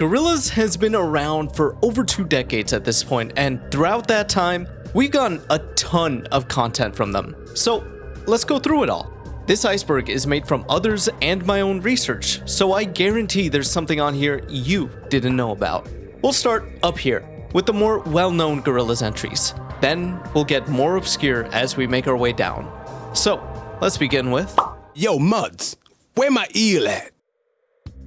Gorillaz has been around for over 2 decades at this point, and throughout that time, we've gotten a ton of content from them. So let's go through it all. This Iceberg is made from others and my own research, so I guarantee there's something on here you didn't know about. We'll start up here with the more well-known Gorillaz entries. Then we'll get more obscure as we make our way down. So let's begin with Yo, Muds, where my eel at?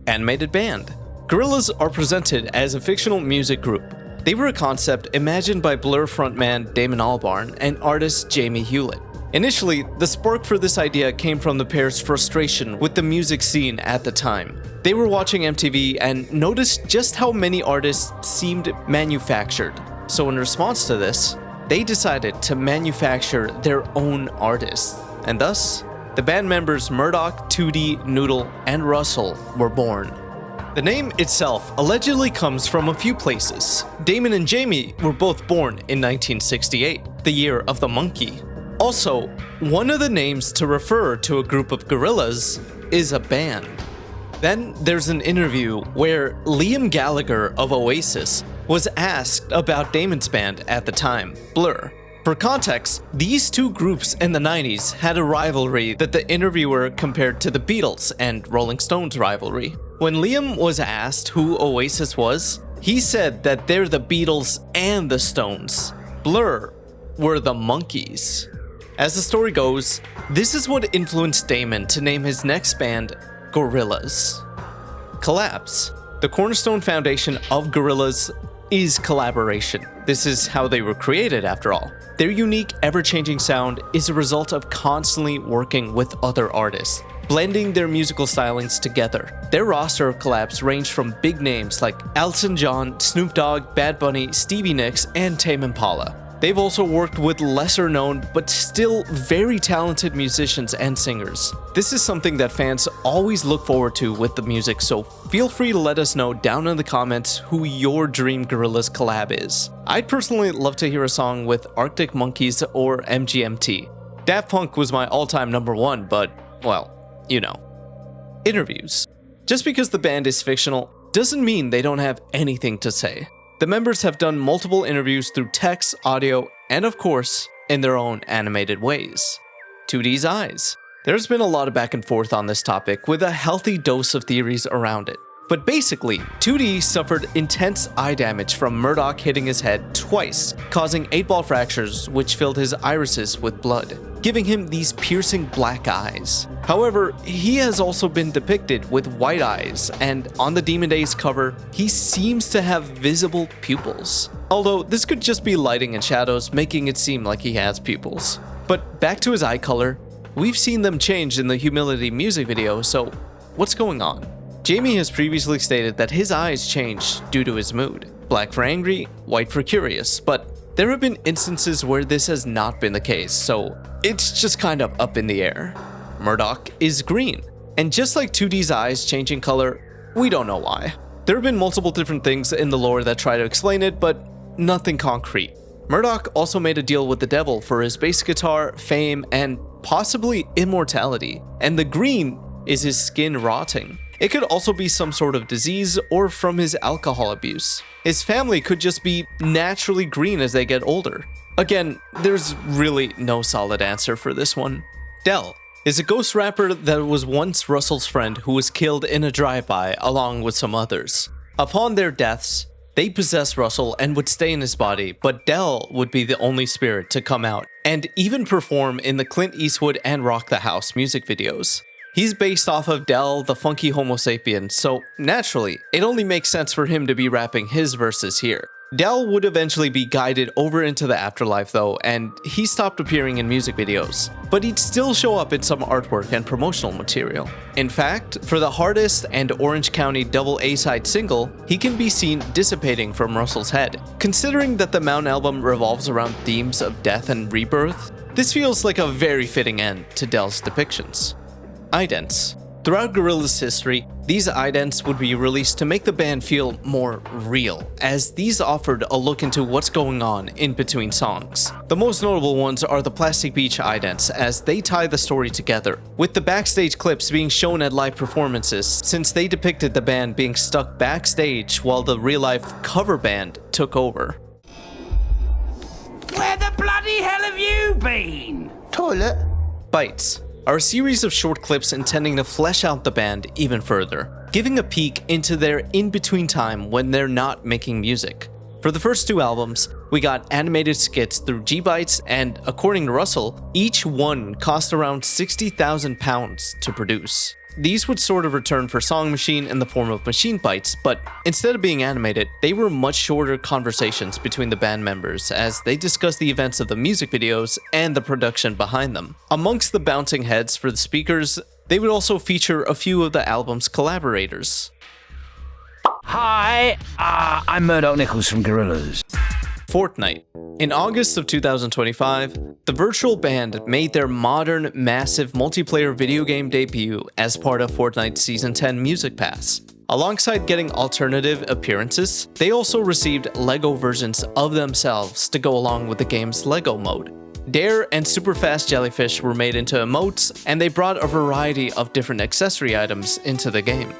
Animated Band. Gorillaz are presented as a fictional music group. They were a concept imagined by Blur frontman Damon Albarn and artist Jamie Hewlett. Initially, the spark for this idea came from the pair's frustration with the music scene at the time. They were watching MTV and noticed just how many artists seemed manufactured. So in response to this, they decided to manufacture their own artists. And thus, the band members Murdoch, 2D, Noodle, and Russell were born. The name itself allegedly comes from a few places. Damon and Jamie were both born in 1968, the year of the monkey. Also, one of the names to refer to a group of gorillas is a band. Then there's an interview where Liam Gallagher of Oasis was asked about Damon's band at the time, Blur. For context, these two groups in the 90s had a rivalry that the interviewer compared to the Beatles and Rolling Stones rivalry. When Liam was asked who Oasis was, he said that they're the Beatles and the Stones. Blur were the Monkees. As the story goes, this is what influenced Damon to name his next band Gorillaz. Collabs. The cornerstone foundation of Gorillaz is collaboration. This is how they were created after all. Their unique, ever-changing sound is a result of constantly working with other artists, blending their musical stylings together. Their roster of collabs range from big names like Elton John, Snoop Dogg, Bad Bunny, Stevie Nicks, and Tame Impala. They've also worked with lesser-known but still very talented musicians and singers. This is something that fans always look forward to with the music, so feel free to let us know down in the comments who your dream Gorillaz collab is. I'd personally love to hear a song with Arctic Monkeys or MGMT. Daft Punk was my all-time #1, but, well, you know. Interviews. Just because the band is fictional doesn't mean they don't have anything to say. The members have done multiple interviews through text, audio, and of course, in their own animated ways. 2D's eyes. There's been a lot of back and forth on this topic with a healthy dose of theories around it. But basically, 2D suffered intense eye damage from Murdoch hitting his head twice, causing 8-ball fractures which filled his irises with blood, giving him these piercing black eyes. However, he has also been depicted with white eyes, and on the Demon Days cover, he seems to have visible pupils. Although this could just be lighting and shadows making it seem like he has pupils. But back to his eye color, we've seen them change in the Humility music video, so what's going on? Jamie has previously stated that his eyes change due to his mood. Black for angry, white for curious, but there have been instances where this has not been the case, so it's just kind of up in the air. Murdoch is green, and just like 2D's eyes changing color, we don't know why. There have been multiple different things in the lore that try to explain it, but nothing concrete. Murdoch also made a deal with the devil for his bass guitar, fame, and possibly immortality, and the green is his skin rotting. It could also be some sort of disease or from his alcohol abuse. His family could just be naturally green as they get older. Again, there's really no solid answer for this one. Dell is a ghost rapper that was once Russell's friend who was killed in a drive-by along with some others. Upon their deaths, they possessed Russell and would stay in his body, but Dell would be the only spirit to come out and even perform in the Clint Eastwood and Rock the House music videos. He's based off of Dell, the funky homo sapien, so naturally, it only makes sense for him to be rapping his verses here. Dell would eventually be guided over into the afterlife though, and he stopped appearing in music videos, but he'd still show up in some artwork and promotional material. In fact, for the Hardest and Orange County double A-side single, he can be seen dissipating from Russell's head. Considering that the Mountain album revolves around themes of death and rebirth, this feels like a very fitting end to Dell's depictions. Idents. Throughout Gorillaz' history, These idents would be released to make the band feel more real, as these offered a look into what's going on in between songs. The most notable ones are the Plastic Beach idents, as they tie the story together, with the backstage clips being shown at live performances, since they depicted the band being stuck backstage while the real-life cover band took over. Where the bloody hell have you been? Toilet. Bites are a series of short clips intending to flesh out the band even further, giving a peek into their in-between time when they're not making music. For the first 2 albums, we got animated skits through G-Bites, and according to Russell, each one cost around £60,000 to produce. These would sort of return for Song Machine in the form of machine bites, but instead of being animated, they were much shorter conversations between the band members as they discussed the events of the music videos and the production behind them. Amongst the bouncing heads for the speakers, they would also feature a few of the album's collaborators. Hi, I'm Murdoch Nichols from Gorillaz. Fortnite. In August of 2025, the virtual band made their modern, massive multiplayer video game debut as part of Fortnite's Season 10 Music Pass. Alongside getting alternative appearances, they also received LEGO versions of themselves to go along with the game's LEGO mode. Dare and Super Fast Jellyfish were made into emotes, and they brought a variety of different accessory items into the game.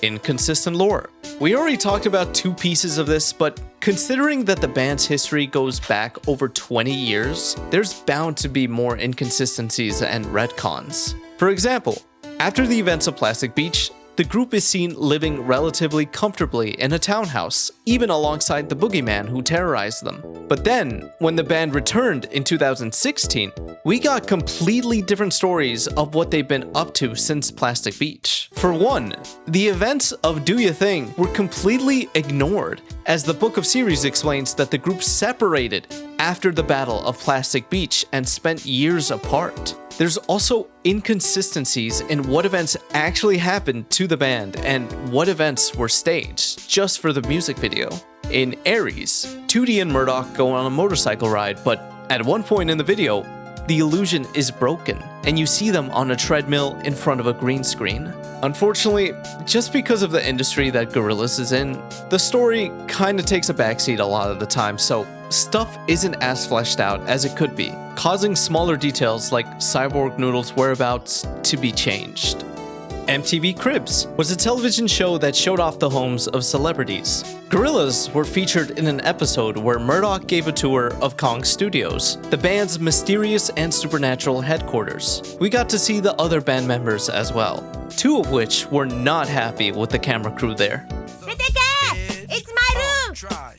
Inconsistent lore. We already talked about 2 pieces of this, but considering that the band's history goes back over 20 years, there's bound to be more inconsistencies and retcons. For example, after the events of Plastic Beach, the group is seen living relatively comfortably in a townhouse, even alongside the boogeyman who terrorized them. But then, when the band returned in 2016, we got completely different stories of what they've been up to since Plastic Beach. For one, the events of Do Ya Thing were completely ignored, as the book of series explains that the group separated after the Battle of Plastic Beach and spent years apart. There's also inconsistencies in what events actually happened to the band and what events were staged just for the music video. In Aries, 2D and Murdoch go on a motorcycle ride, but at one point in the video, the illusion is broken, and you see them on a treadmill in front of a green screen. Unfortunately, just because of the industry that Gorillaz is in, the story kinda takes a backseat a lot of the time, so stuff isn't as fleshed out as it could be, causing smaller details like Cyborg Noodle's whereabouts to be changed. MTV Cribs was a television show that showed off the homes of celebrities. Gorillaz were featured in an episode where Murdoch gave a tour of Kong Studios, the band's mysterious and supernatural headquarters. We got to see the other band members as well, 2 of which were not happy with the camera crew there. It's my room!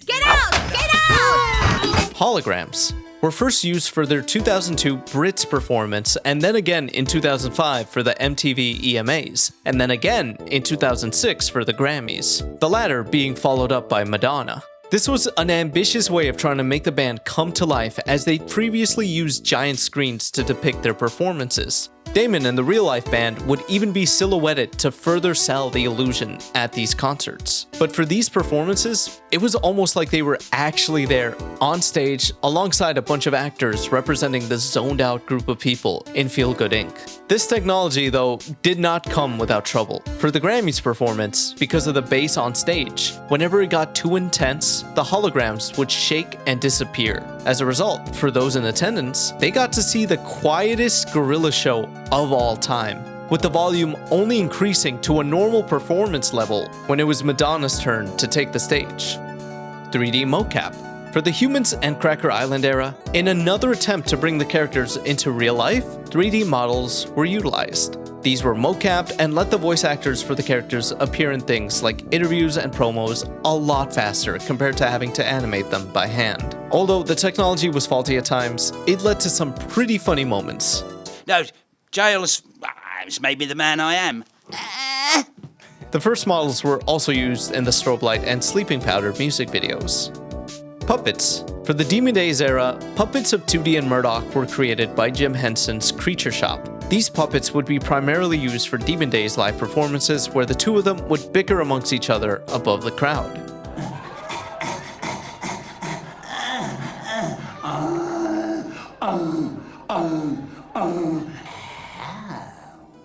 Get out! Get out! Holograms were first used for their 2002 Brits performance, and then again in 2005 for the MTV EMAs, and then again in 2006 for the Grammys, the latter being followed up by Madonna. This was an ambitious way of trying to make the band come to life, as they previously used giant screens to depict their performances. Damon and the real-life band would even be silhouetted to further sell the illusion at these concerts. But for these performances, it was almost like they were actually there on stage alongside a bunch of actors representing the zoned-out group of people in Feel Good Inc. This technology, though, did not come without trouble. For the Grammys performance, because of the bass on stage, whenever it got too intense, the holograms would shake and disappear. As a result, for those in attendance, they got to see the quietest Gorillaz show of all time, with the volume only increasing to a normal performance level when it was Madonna's turn to take the stage. 3D mocap. For the Humans and Cracker Island era, in another attempt to bring the characters into real life, 3D models were utilized. These were mocapped and let the voice actors for the characters appear in things like interviews and promos a lot faster compared to having to animate them by hand. Although the technology was faulty at times, it led to some pretty funny moments. No, Giles is maybe the man I am. The first models were also used in the Strobe Light and Sleeping Powder music videos. Puppets. For the Demon Days era, puppets of 2D and Murdoch were created by Jim Henson's Creature Shop. These puppets would be primarily used for Demon Days live performances, where the 2 of them would bicker amongst each other above the crowd.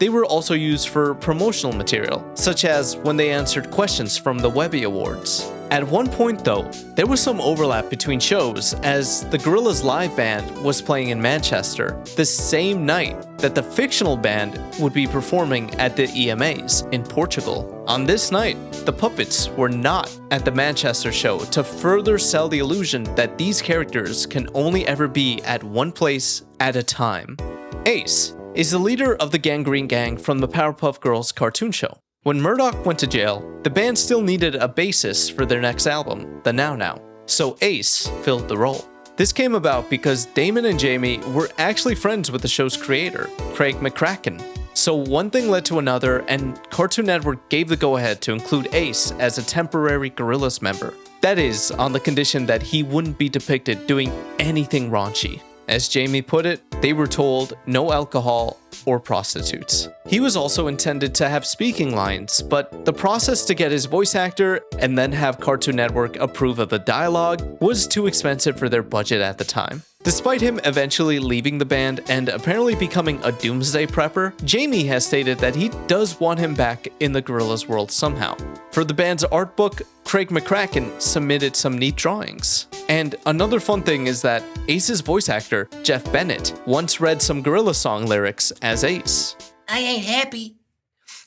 they were also used for promotional material, such as when they answered questions from the Webby Awards. At one point though, there was some overlap between shows as the Gorillaz live band was playing in Manchester the same night that the fictional band would be performing at the EMAs in Portugal. On this night, the puppets were not at the Manchester show to further sell the illusion that these characters can only ever be at one place at a time. Ace is the leader of the Gangrene Gang from the Powerpuff Girls cartoon show. When Murdoch went to jail, the band still needed a bassist for their next album, the Now Now, so Ace filled the role. This came about because Damon and Jamie were actually friends with the show's creator, Craig McCracken. So one thing led to another, and Cartoon Network gave the go-ahead to include Ace as a temporary Gorillaz member. That is, on the condition that he wouldn't be depicted doing anything raunchy. As Jamie put it, they were told no alcohol or prostitutes. He was also intended to have speaking lines, but the process to get his voice actor and then have Cartoon Network approve of the dialogue was too expensive for their budget at the time. Despite him eventually leaving the band and apparently becoming a doomsday prepper, Jamie has stated that he does want him back in the Gorillaz world somehow. For the band's art book, Craig McCracken submitted some neat drawings. And another fun thing is that Ace's voice actor, Jeff Bennett, once read some Gorillaz song lyrics as Ace. I ain't happy.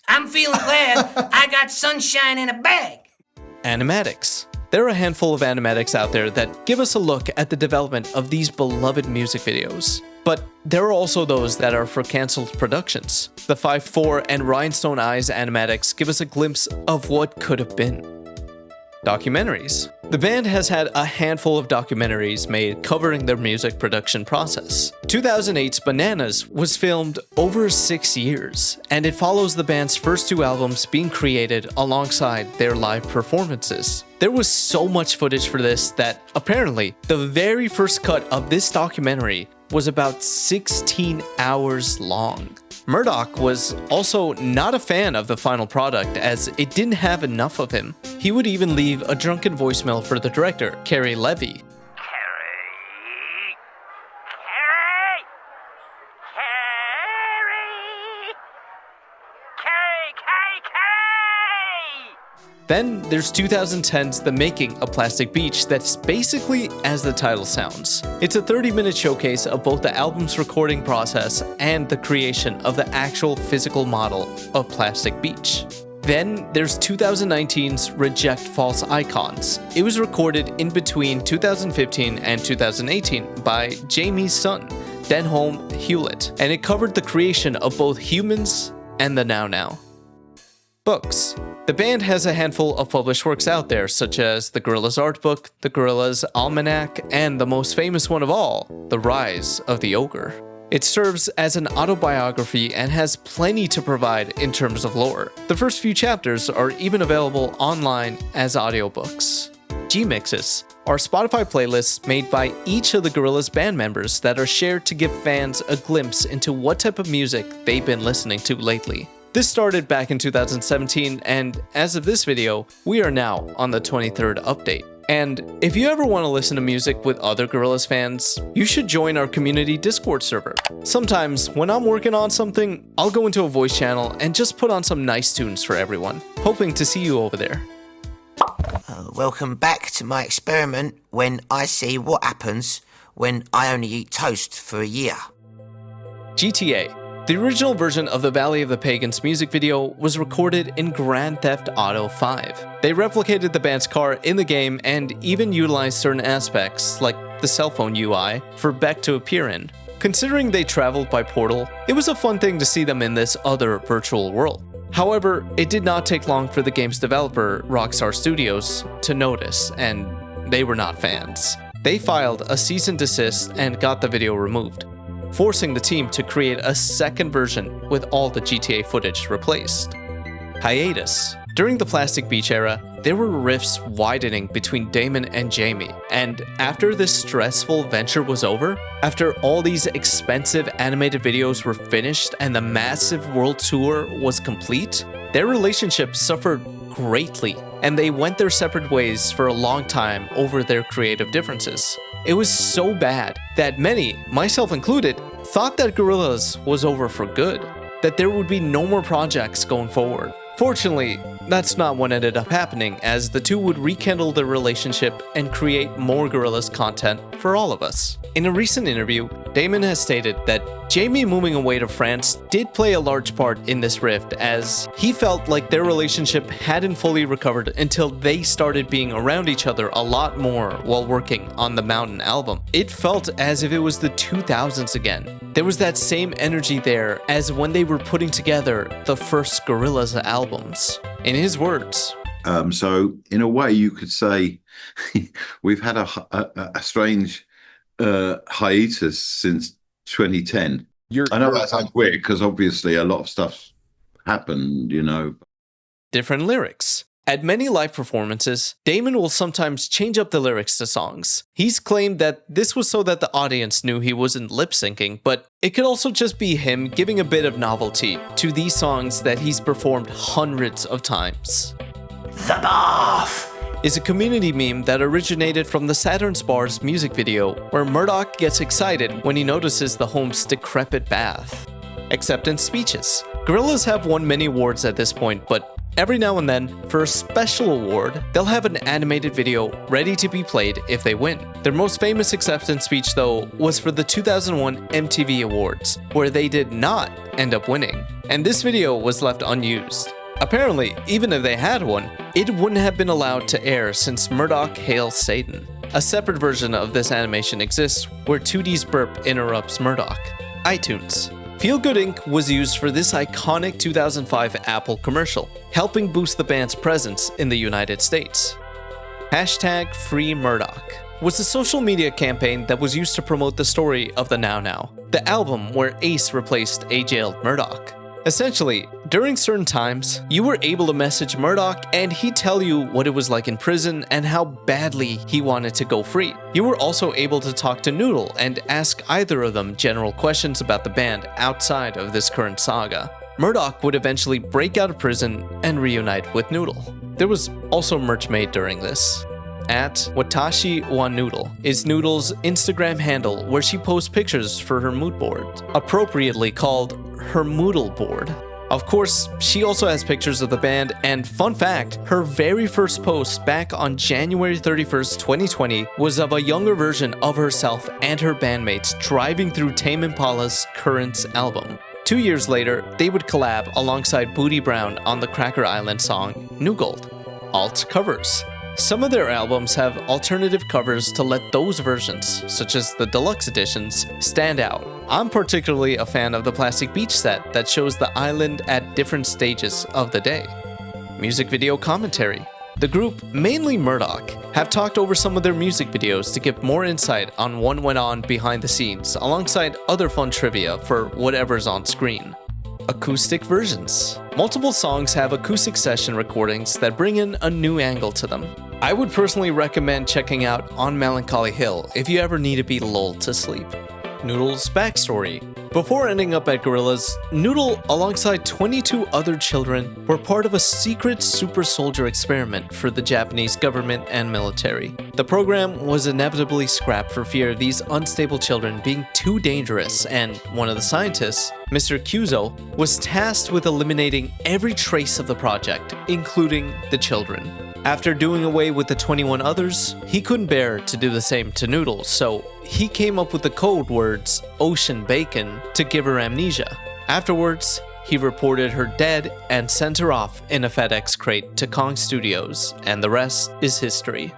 I'm feeling glad I got sunshine in a bag. Animatics. There are a handful of animatics out there that give us a look at the development of these beloved music videos. But there are also those that are for cancelled productions. The 5-4 and Rhinestone Eyes animatics give us a glimpse of what could have been. Documentaries. The band has had a handful of documentaries made covering their music production process. 2008's Bananas was filmed over 6 years, and it follows the band's first 2 albums being created alongside their live performances. There was so much footage for this that apparently the very first cut of this documentary was about 16 hours long. Murdoch was also not a fan of the final product as it didn't have enough of him. He would even leave a drunken voicemail for the director, Carrie Levy. Then there's 2010's The Making of Plastic Beach that's basically as the title sounds. It's a 30-minute showcase of both the album's recording process and the creation of the actual physical model of Plastic Beach. Then there's 2019's Reject False Icons. It was recorded in between 2015 and 2018 by Jamie's son, Denholm Hewlett, and it covered the creation of both Humans and the Now Now. Books. The band has a handful of published works out there, such as the Gorillaz Art Book, the Gorillaz Almanac, and the most famous one of all, The Rise of the Ogre. It serves as an autobiography and has plenty to provide in terms of lore. The first few chapters are even available online as audiobooks. G-Mixes are Spotify playlists made by each of the Gorillaz band members that are shared to give fans a glimpse into what type of music they've been listening to lately. This started back in 2017, and as of this video, we are now on the 23rd update. And if you ever want to listen to music with other Gorillaz fans, you should join our community Discord server. Sometimes, when I'm working on something, I'll go into a voice channel and just put on some nice tunes for everyone, hoping to see you over there. Welcome back to my experiment when I see what happens when I only eat toast for a year. GTA. The original version of the Valley of the Pagans music video was recorded in Grand Theft Auto 5. They replicated the band's car in the game and even utilized certain aspects, like the cell phone UI, for Beck to appear in. Considering they traveled by portal, it was a fun thing to see them in this other virtual world. However, it did not take long for the game's developer, Rockstar Studios, to notice, and they were not fans. They filed a cease and desist and got the video removed, forcing the team to create a second version with all the GTA footage replaced. Hiatus. During the Plastic Beach era, there were rifts widening between Damon and Jamie, and after this stressful venture was over, after all these expensive animated videos were finished and the massive world tour was complete, their relationship suffered greatly, and they went their separate ways for a long time over their creative differences. It was so bad that many, myself included, thought that Gorillaz was over for good. that there would be no more projects going forward. Fortunately, that's not what ended up happening, as the two would rekindle their relationship and create more Gorillaz content for all of us. In a recent interview, Damon has stated that Jamie moving away to France did play a large part in this rift, as he felt like their relationship hadn't fully recovered until they started being around each other a lot more while working on the Mountain album. It felt as if it was the 2000s again. There was that same energy there as when they were putting together the first Gorillaz albums. In his words, so in a way you could say we've had a strange hiatus since 2010. I know that sounds weird because obviously a lot of stuff's happened, you know. Different lyrics. At many live performances, Damon will sometimes change up the lyrics to songs. He's claimed that this was so that the audience knew he wasn't lip-syncing, but it could also just be him giving a bit of novelty to these songs that he's performed hundreds of times. The bath is a community meme that originated from the Saturn's Bar's music video, where Murdoch gets excited when he notices the home's decrepit bath. Acceptance speeches. Gorillaz have won many awards at this point, but every now and then, for a special award, they'll have an animated video ready to be played if they win. Their most famous acceptance speech, though, was for the 2001 MTV Awards, where they did not end up winning, and this video was left unused. Apparently, even if they had one, it wouldn't have been allowed to air since Murdoch hails Satan. A separate version of this animation exists where 2D's burp interrupts Murdoch. iTunes. Feel Good Inc. was used for this iconic 2005 Apple commercial, helping boost the band's presence in the United States. Hashtag Free Murdoch was a social media campaign that was used to promote the story of the Now Now, the album where Ace replaced a jailed Murdoch. Essentially, during certain times, you were able to message Murdoch and he'd tell you what it was like in prison and how badly he wanted to go free. You were also able to talk to Noodle and ask either of them general questions about the band outside of this current saga. Murdoch would eventually break out of prison and reunite with Noodle. There was also merch made during this. At Watashi wa Noodle is Noodle's Instagram handle, where she posts pictures for her mood board, appropriately called her Moodle board. Of course, she also has pictures of the band, and fun fact, her very first post back on January 31st, 2020 was of a younger version of herself and her bandmates driving through Tame Impala's Currents album. 2 years later, they would collab alongside Booty Brown on the Cracker Island song New Gold. Alt covers. Some of their albums have alternative covers to let those versions, such as the deluxe editions, stand out. I'm particularly a fan of the Plastic Beach set that shows the island at different stages of the day. Music video commentary. The group, mainly Murdoch, have talked over some of their music videos to give more insight on what went on behind the scenes, alongside other fun trivia for whatever's on screen. Acoustic versions. Multiple songs have acoustic session recordings that bring in a new angle to them. I would personally recommend checking out On Melancholy Hill if you ever need to be lulled to sleep. Noodle's backstory. Before ending up at Gorillaz, Noodle, alongside 22 other children, were part of a secret super soldier experiment for the Japanese government and military. The program was inevitably scrapped for fear of these unstable children being too dangerous, and one of the scientists, Mr. Kyuzo, was tasked with eliminating every trace of the project, including the children. After doing away with the 21 others, he couldn't bear to do the same to Noodle, so he came up with the code words Ocean Bacon to give her amnesia. Afterwards, he reported her dead and sent her off in a FedEx crate to Kong Studios, and the rest is history.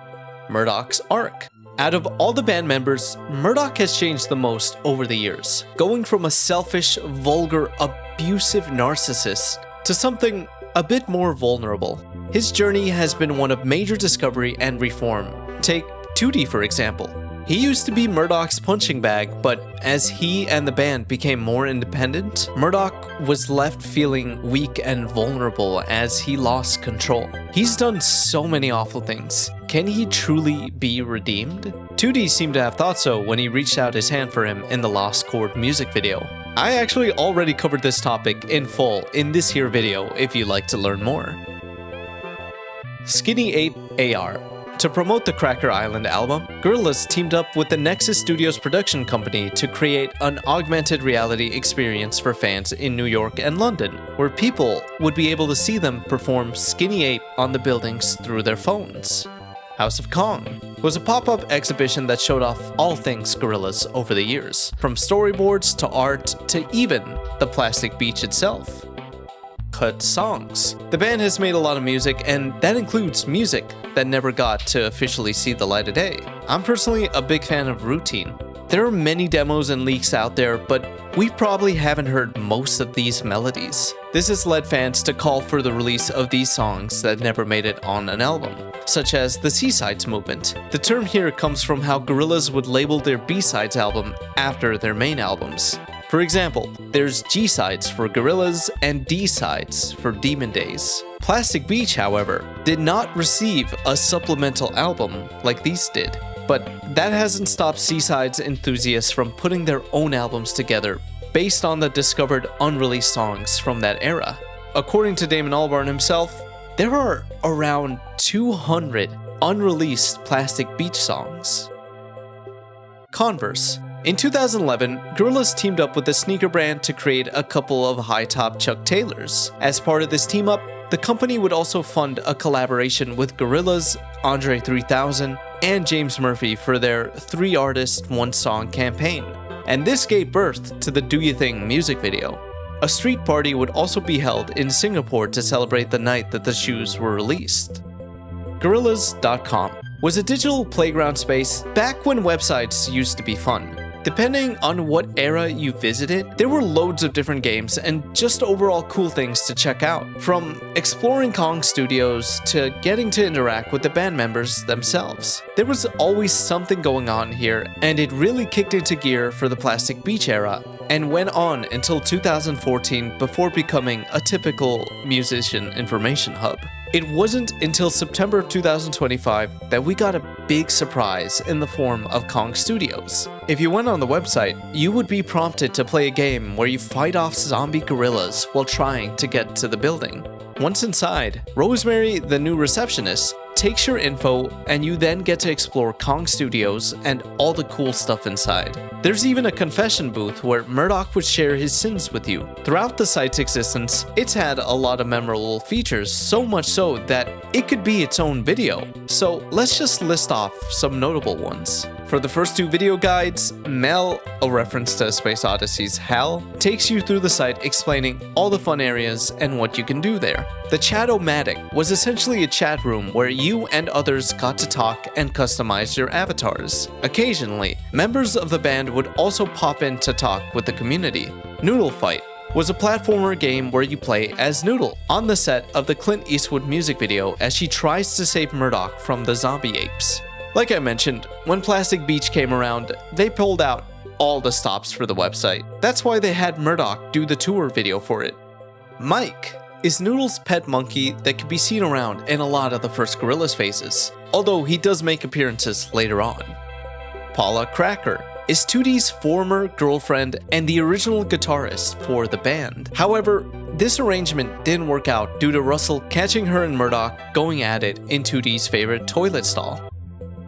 Murdoch's arc. Out of all the band members, Murdoch has changed the most over the years, going from a selfish, vulgar, abusive narcissist to something a bit more vulnerable. His journey has been one of major discovery and reform. Take 2D for example. He used to be Murdoch's punching bag, but as he and the band became more independent, Murdoch was left feeling weak and vulnerable as he lost control. He's done so many awful things. Can he truly be redeemed? 2D seemed to have thought so when he reached out his hand for him in the Lost Chord music video. I actually already covered this topic in full in this here video if you'd like to learn more. Skinny Ape AR. To promote the Cracker Island album, Gorillaz teamed up with the Nexus Studios production company to create an augmented reality experience for fans in New York and London, where people would be able to see them perform Skinny Ape on the buildings through their phones. House of Kong was a pop-up exhibition that showed off all things Gorillaz over the years, from storyboards to art to even the plastic beach itself. Cut songs. The band has made a lot of music, and that includes music that never got to officially see the light of day. I'm personally a big fan of Routine. There are many demos and leaks out there, but we probably haven't heard most of these melodies. This has led fans to call for the release of these songs that never made it on an album, such as the C-Sides movement. The term here comes from how Gorillaz would label their B-Sides album after their main albums. For example, there's G-Sides for Gorillaz and D-Sides for Demon Days. Plastic Beach, however, did not receive a supplemental album like these did, but that hasn't stopped C-Sides enthusiasts from putting their own albums together based on the discovered unreleased songs from that era. According to Damon Albarn himself, there are around 200 unreleased Plastic Beach songs. Converse. In 2011, Gorillaz teamed up with the sneaker brand to create a couple of high-top Chuck Taylors. As part of this team-up, the company would also fund a collaboration with Gorillaz, Andre 3000, and James Murphy for their 3-artist, 1-song campaign. And this gave birth to the Do You Thing music video. A street party would also be held in Singapore to celebrate the night that the shoes were released. Gorillaz.com was a digital playground space back when websites used to be fun. Depending on what era you visited, there were loads of different games and just overall cool things to check out, from exploring Kong Studios to getting to interact with the band members themselves. There was always something going on here, and it really kicked into gear for the Plastic Beach era and went on until 2014 before becoming a typical musician information hub. It wasn't until September of 2025 that we got a big surprise in the form of Kong Studios. If you went on the website, you would be prompted to play a game where you fight off zombie gorillas while trying to get to the building. Once inside, Rosemary, the new receptionist, takes your info and you then get to explore Kong Studios and all the cool stuff inside. There's even a confession booth where Murdoch would share his sins with you. Throughout the site's existence, it's had a lot of memorable features, so much so that it could be its own video. So let's just list off some notable ones. For the first 2 video guides, Mel, a reference to Space Odyssey's HAL, takes you through the site explaining all the fun areas and what you can do there. The Chat-O-Matic was essentially a chat room where you and others got to talk and customize your avatars. Occasionally, members of the band would also pop in to talk with the community. Noodle Fight was a platformer game where you play as Noodle on the set of the Clint Eastwood music video as she tries to save Murdoch from the zombie apes. Like I mentioned, when Plastic Beach came around, they pulled out all the stops for the website. That's why they had Murdoch do the tour video for it. Mike is Noodle's pet monkey that can be seen around in a lot of the first Gorillaz phases, although he does make appearances later on. Paula Cracker is 2D's former girlfriend and the original guitarist for the band. However, this arrangement didn't work out due to Russell catching her and Murdoch going at it in 2D's favorite toilet stall.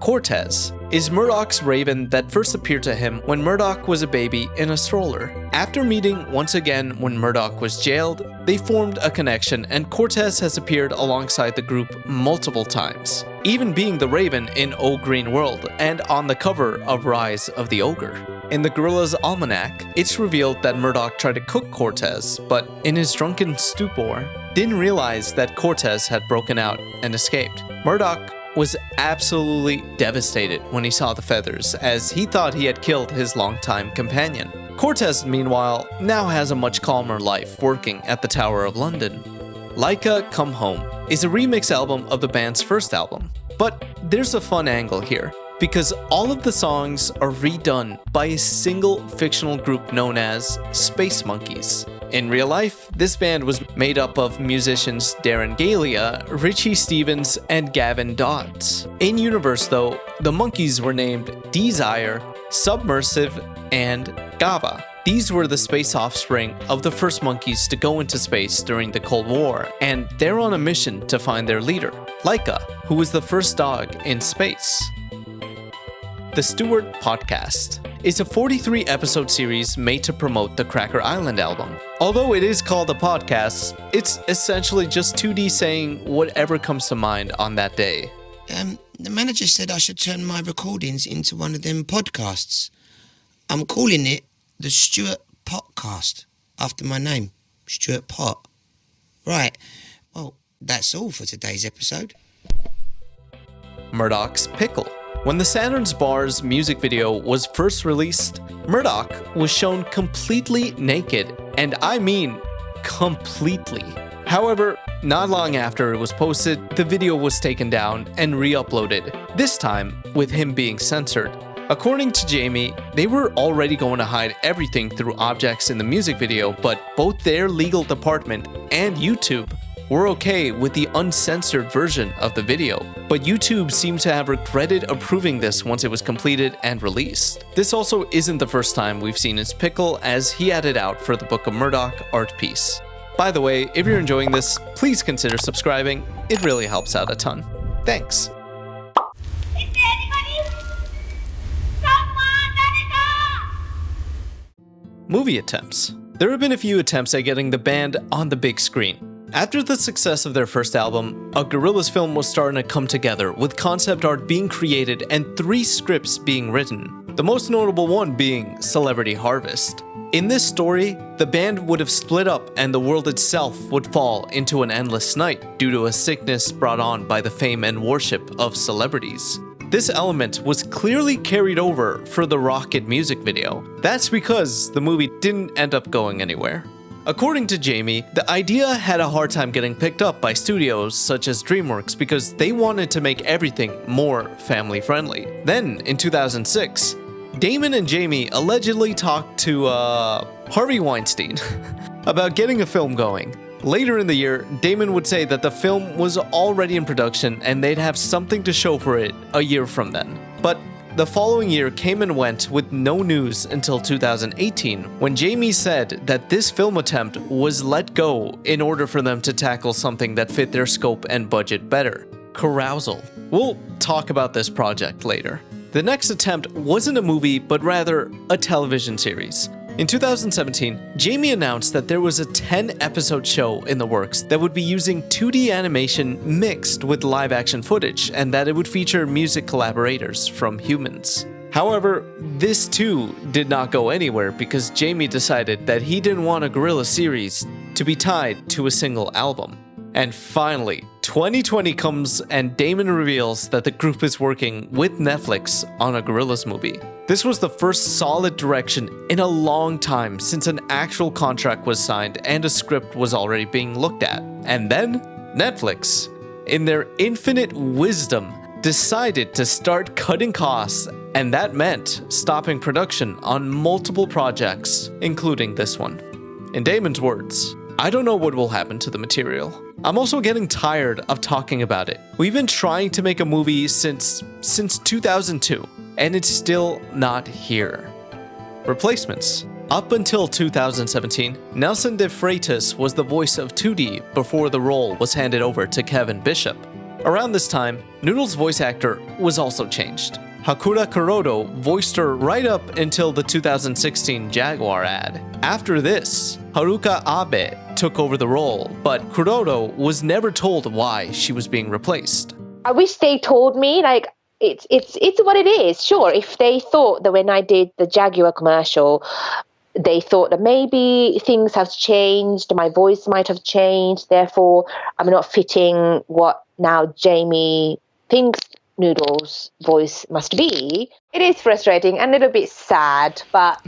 Cortez is Murdoch's raven that first appeared to him when Murdoch was a baby in a stroller. After meeting once again when Murdoch was jailed, they formed a connection and Cortez has appeared alongside the group multiple times, even being the raven in O Green World and on the cover of Rise of the Ogre. In the Gorillaz Almanac, it's revealed that Murdoch tried to cook Cortez, but in his drunken stupor, didn't realize that Cortez had broken out and escaped. Murdoch was absolutely devastated when he saw the feathers, as he thought he had killed his longtime companion. Cortez, meanwhile, now has a much calmer life working at the Tower of London. Laika Come Home is a remix album of the band's first album, but there's a fun angle here, because all of the songs are redone by a single fictional group known as Space Monkeys. In real life, this band was made up of musicians Darren Galia, Richie Stevens, and Gavin Dodds. In universe, though, the monkeys were named Desire, Submersive, and Gava. These were the space offspring of the first monkeys to go into space during the Cold War, and they're on a mission to find their leader. Laika, who was the first dog in space. The Stewart Podcast is a 43-episode series made to promote the Cracker Island album. Although it is called a podcast, it's essentially just 2D saying whatever comes to mind on that day. The manager said I should turn my recordings into one of them podcasts. I'm calling it the Stewart Podcast, after my name, Stewart Pot. Right, well, that's all for today's episode. Murdoch's Pickle. When the Saturn's Bars music video was first released, Murdoch was shown completely naked, and I mean completely. However, not long after it was posted, the video was taken down and re-uploaded, this time with him being censored. According to Jamie, they were already going to hide everything through objects in the music video, but both their legal department and YouTube were okay with the uncensored version of the video, but YouTube seemed to have regretted approving this once it was completed and released. This also isn't the first time we've seen his pickle, as he had it out for the Book of Murdoch art piece. By the way, if you're enjoying this, please consider subscribing. It really helps out a ton. Thanks. Is there anybody? Someone, let it go! Movie attempts. There have been a few attempts at getting the band on the big screen. After the success of their first album, a Gorillaz film was starting to come together, with concept art being created and 3 scripts being written, the most notable one being Celebrity Harvest. In this story, the band would have split up and the world itself would fall into an endless night due to a sickness brought on by the fame and worship of celebrities. This element was clearly carried over for the Rocket music video. That's because the movie didn't end up going anywhere. According to Jamie, the idea had a hard time getting picked up by studios such as DreamWorks because they wanted to make everything more family-friendly. Then, in 2006, Damon and Jamie allegedly talked to, Harvey Weinstein about getting a film going. Later in the year, Damon would say that the film was already in production and they'd have something to show for it a year from then. But the following year came and went with no news until 2018, when Jamie said that this film attempt was let go in order for them to tackle something that fit their scope and budget better: carousal. We'll talk about this project later. The next attempt wasn't a movie, but rather a television series. In 2017, Jamie announced that there was a 10-episode show in the works that would be using 2D animation mixed with live-action footage, and that it would feature music collaborators from humans. However, this too did not go anywhere because Jamie decided that he didn't want a Gorillaz series to be tied to a single album. And finally, 2020 comes and Damon reveals that the group is working with Netflix on a Gorillaz movie. This was the first solid direction in a long time since an actual contract was signed and a script was already being looked at. And then, Netflix, in their infinite wisdom, decided to start cutting costs, and that meant stopping production on multiple projects, including this one. In Damon's words, "I don't know what will happen to the material. I'm also getting tired of talking about it. We've been trying to make a movie since 2002, and it's still not here." Replacements. Up until 2017, Nelson De Freitas was the voice of 2D before the role was handed over to Kevin Bishop. Around this time, Noodle's voice actor was also changed. Hakura Kuroda voiced her right up until the 2016 Jaguar ad. After this, Haruka Abe took over the role, but Kuroda was never told why she was being replaced. I wish they told me, like, it's what it is. Sure, if they thought that when I did the Jaguar commercial, they thought that maybe things have changed, my voice might have changed, therefore I'm not fitting what now Jamie thinks Noodle's voice must be. It is frustrating and a little bit sad, but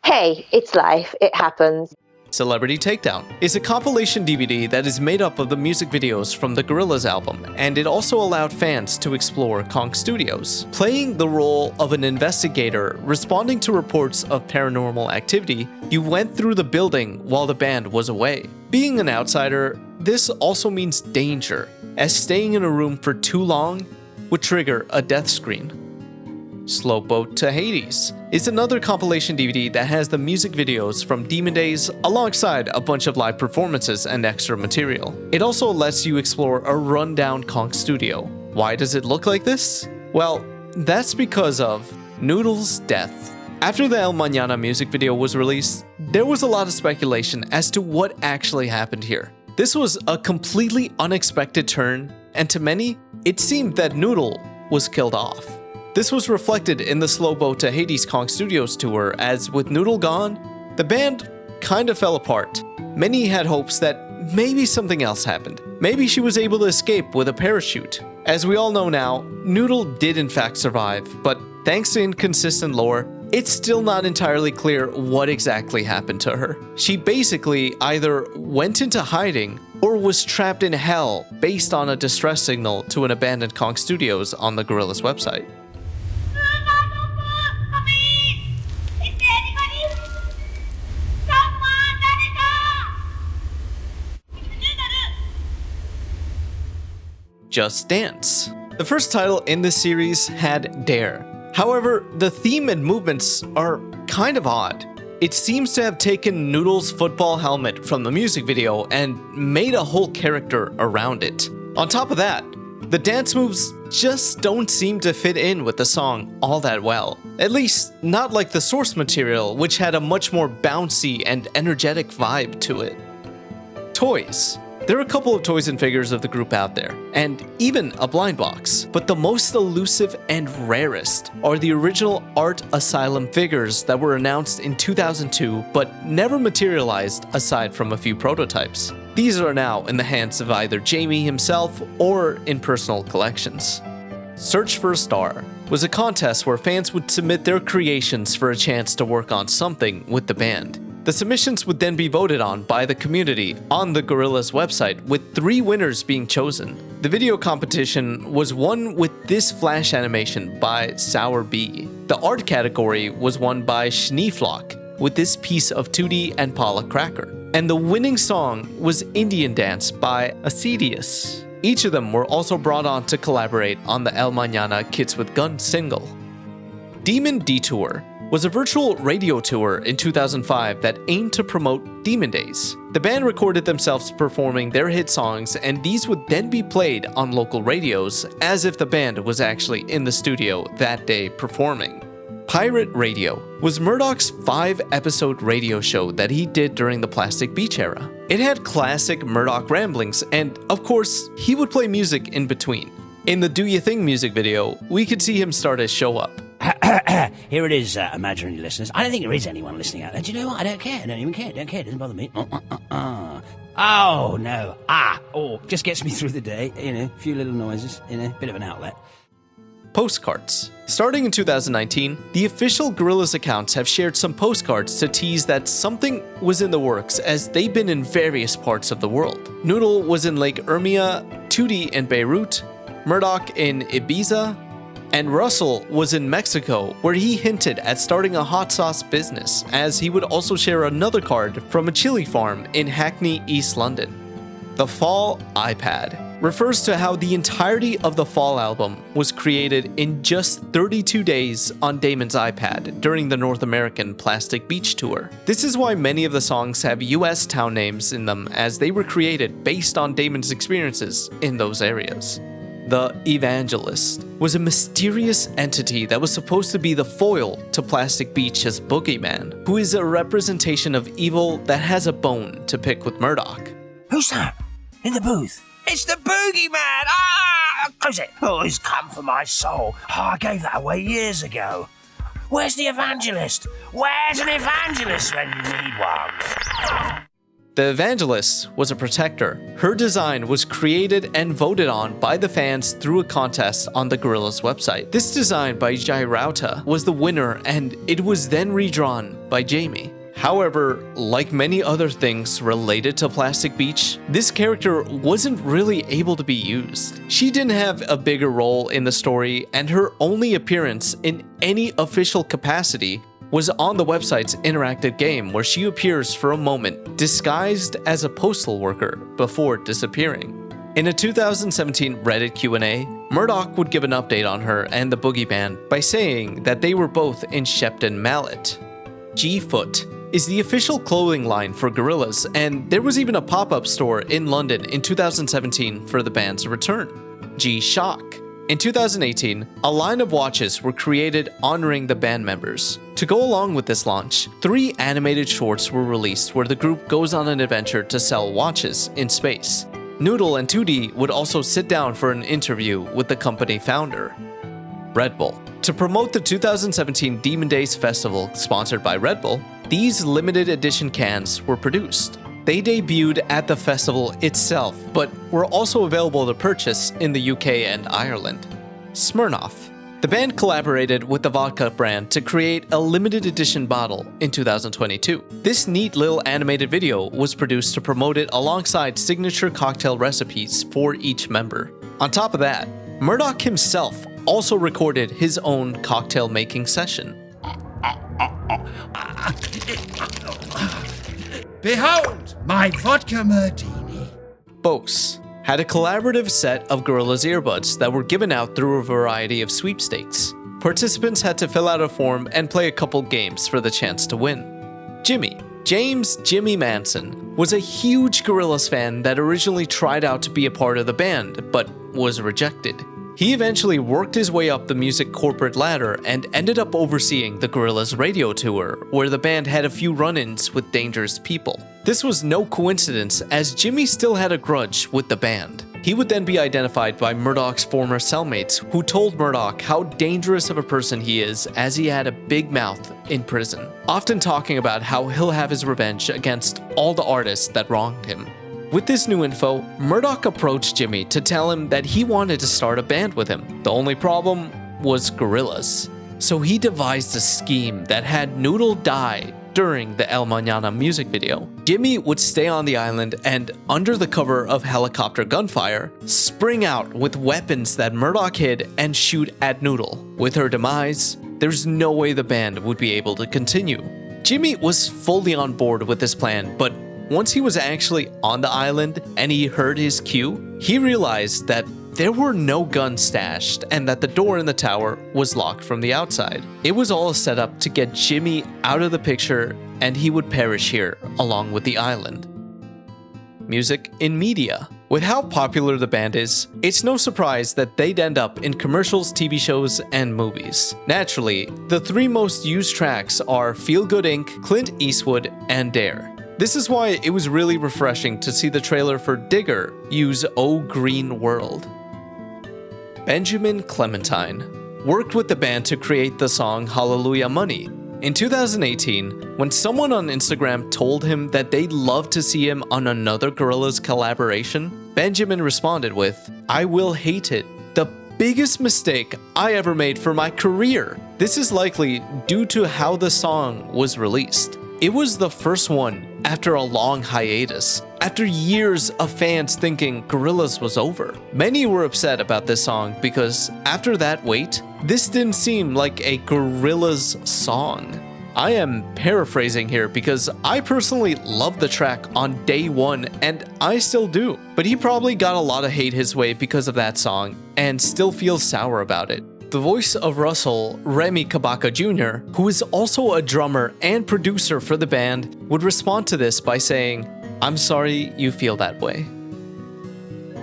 hey, it's life, it happens. Celebrity Takedown is a compilation DVD that is made up of the music videos from the Gorillaz album, and it also allowed fans to explore Konk Studios. Playing the role of an investigator responding to reports of paranormal activity, you went through the building while the band was away. Being an outsider, this also means danger, as staying in a room for too long would trigger a death screen. Slow Boat to Hades is another compilation DVD that has the music videos from Demon Days alongside a bunch of live performances and extra material. It also lets you explore a rundown conch studio. Why does it look like this? Well, that's because of Noodle's death. After the El Mañana music video was released, there was a lot of speculation as to what actually happened here. This was a completely unexpected turn, and to many, it seemed that Noodle was killed off. This was reflected in the Slow Boat to Hades Conch Studios tour, as with Noodle gone, the band kind of fell apart. Many had hopes that maybe something else happened. Maybe she was able to escape with a parachute. As we all know now, Noodle did in fact survive, but thanks to inconsistent lore, it's still not entirely clear what exactly happened to her. She basically either went into hiding or was trapped in hell based on a distress signal to an abandoned Conch Studios on the Gorillaz website. Is there anybody? Someone, Just Dance. The first title in this series had Dare. However, the theme and movements are kind of odd. It seems to have taken Noodle's football helmet from the music video and made a whole character around it. On top of that, the dance moves just don't seem to fit in with the song all that well. At least, not like the source material, which had a much more bouncy and energetic vibe to it. Toys. There are a couple of toys and figures of the group out there, and even a blind box, but the most elusive and rarest are the original Art Asylum figures that were announced in 2002 but never materialized aside from a few prototypes. These are now in the hands of either Jamie himself or in personal collections. Search for a Star was a contest where fans would submit their creations for a chance to work on something with the band. The submissions would then be voted on by the community on the Gorillaz website, with 3 winners being chosen. The video competition was won with this flash animation by Sour Bee. The art category was won by Schneeflock with this piece of 2D and Paula Cracker. And the winning song was Indian Dance by Acedius. Each of them were also brought on to collaborate on the El Mañana Kids with Guns single. Demon Detour was a virtual radio tour in 2005 that aimed to promote Demon Days. The band recorded themselves performing their hit songs, and these would then be played on local radios as if the band was actually in the studio that day performing. Pirate Radio was Murdoch's 5-episode radio show that he did during the Plastic Beach era. It had classic Murdoch ramblings, and of course, he would play music in between. In the Do You Thing music video, we could see him start his show up. Here it is, imaginary listeners. I don't think there is anyone listening out there. Do you know what? I don't care. I don't even care. Don't care. It doesn't bother me. Oh, no. Just gets me through the day. A few little noises. Bit of an outlet. Postcards. Starting in 2019, the official Gorillaz accounts have shared some postcards to tease that something was in the works, as they've been in various parts of the world. Noodle was in Lake Urmia, Tootie in Beirut, Murdoch in Ibiza, and Russell was in Mexico, where he hinted at starting a hot sauce business, as he would also share another card from a chili farm in Hackney, East London. The Fall iPad refers to how the entirety of the Fall album was created in just 32 days on Damon's iPad during the North American Plastic Beach tour. This is why many of the songs have US town names in them, as they were created based on Damon's experiences in those areas. The Evangelist was a mysterious entity that was supposed to be the foil to Plastic Beach's boogeyman, who is a representation of evil that has a bone to pick with Murdoch. Who's that? In the booth? It's the boogeyman! Close it. Oh, he's come for my soul. I gave that away years ago. Where's the evangelist? Where's an evangelist when you need one? The Evangelist was a protector. Her design was created and voted on by the fans through a contest on the Gorillaz website. This design by Jai Rauta was the winner, and it was then redrawn by Jamie. However, like many other things related to Plastic Beach, this character wasn't really able to be used. She didn't have a bigger role in the story, and her only appearance in any official capacity was on the website's interactive game, where she appears for a moment disguised as a postal worker before disappearing. In a 2017 Reddit Q&A, Murdoch would give an update on her and the Boogie Band by saying that they were both in Shepton Mallet. G-Foot is the official clothing line for Gorillaz, and there was even a pop-up store in London in 2017 for the band's return. G-Shock. In 2018, a line of watches were created honoring the band members. To go along with this launch, 3 animated shorts were released where the group goes on an adventure to sell watches in space. Noodle and 2D would also sit down for an interview with the company founder. Red Bull. To promote the 2017 Demon Days Festival sponsored by Red Bull, these limited edition cans were produced. They debuted at the festival itself, but were also available to purchase in the UK and Ireland. Smirnoff. The band collaborated with the vodka brand to create a limited edition bottle in 2022. This neat little animated video was produced to promote it alongside signature cocktail recipes for each member. On top of that, Murdoch himself also recorded his own cocktail making session. Behold, my vodka martini. Bose had a collaborative set of Gorillaz earbuds that were given out through a variety of sweepstakes. Participants had to fill out a form and play a couple games for the chance to win. James Jimmy Manson was a huge Gorillaz fan that originally tried out to be a part of the band, but was rejected. He eventually worked his way up the music corporate ladder and ended up overseeing the Gorillaz radio tour, where the band had a few run-ins with dangerous people. This was no coincidence, as Jimmy still had a grudge with the band. He would then be identified by Murdoch's former cellmates, who told Murdoch how dangerous of a person he is, as he had a big mouth in prison, often talking about how he'll have his revenge against all the artists that wronged him. With this new info, Murdoch approached Jimmy to tell him that he wanted to start a band with him. The only problem was Gorillaz. So he devised a scheme that had Noodle die during the El Mañana music video. Jimmy would stay on the island and, under the cover of helicopter gunfire, spring out with weapons that Murdoch hid and shoot at Noodle. With her demise, there's no way the band would be able to continue. Jimmy was fully on board with this plan, but once he was actually on the island and he heard his cue, he realized that there were no guns stashed and that the door in the tower was locked from the outside. It was all set up to get Jimmy out of the picture and he would perish here along with the island. Music in media. With how popular the band is, it's no surprise that they'd end up in commercials, TV shows, and movies. Naturally, the 3 most used tracks are Feel Good Inc., Clint Eastwood, and Dare. This is why it was really refreshing to see the trailer for Digger use Oh Green World. Benjamin Clementine worked with the band to create the song Hallelujah Money. In 2018, when someone on Instagram told him that they'd love to see him on another Gorillaz collaboration, Benjamin responded with, "I will hate it. The biggest mistake I ever made for my career. This is likely due to how the song was released. It was the first one after a long hiatus, after years of fans thinking Gorillaz was over. Many were upset about this song because after that wait, this didn't seem like a Gorillaz song." I am paraphrasing here because I personally loved the track on day one and I still do, but he probably got a lot of hate his way because of that song and still feels sour about it. The voice of Russell, Remy Kabaka Jr., who is also a drummer and producer for the band, would respond to this by saying, "I'm sorry you feel that way."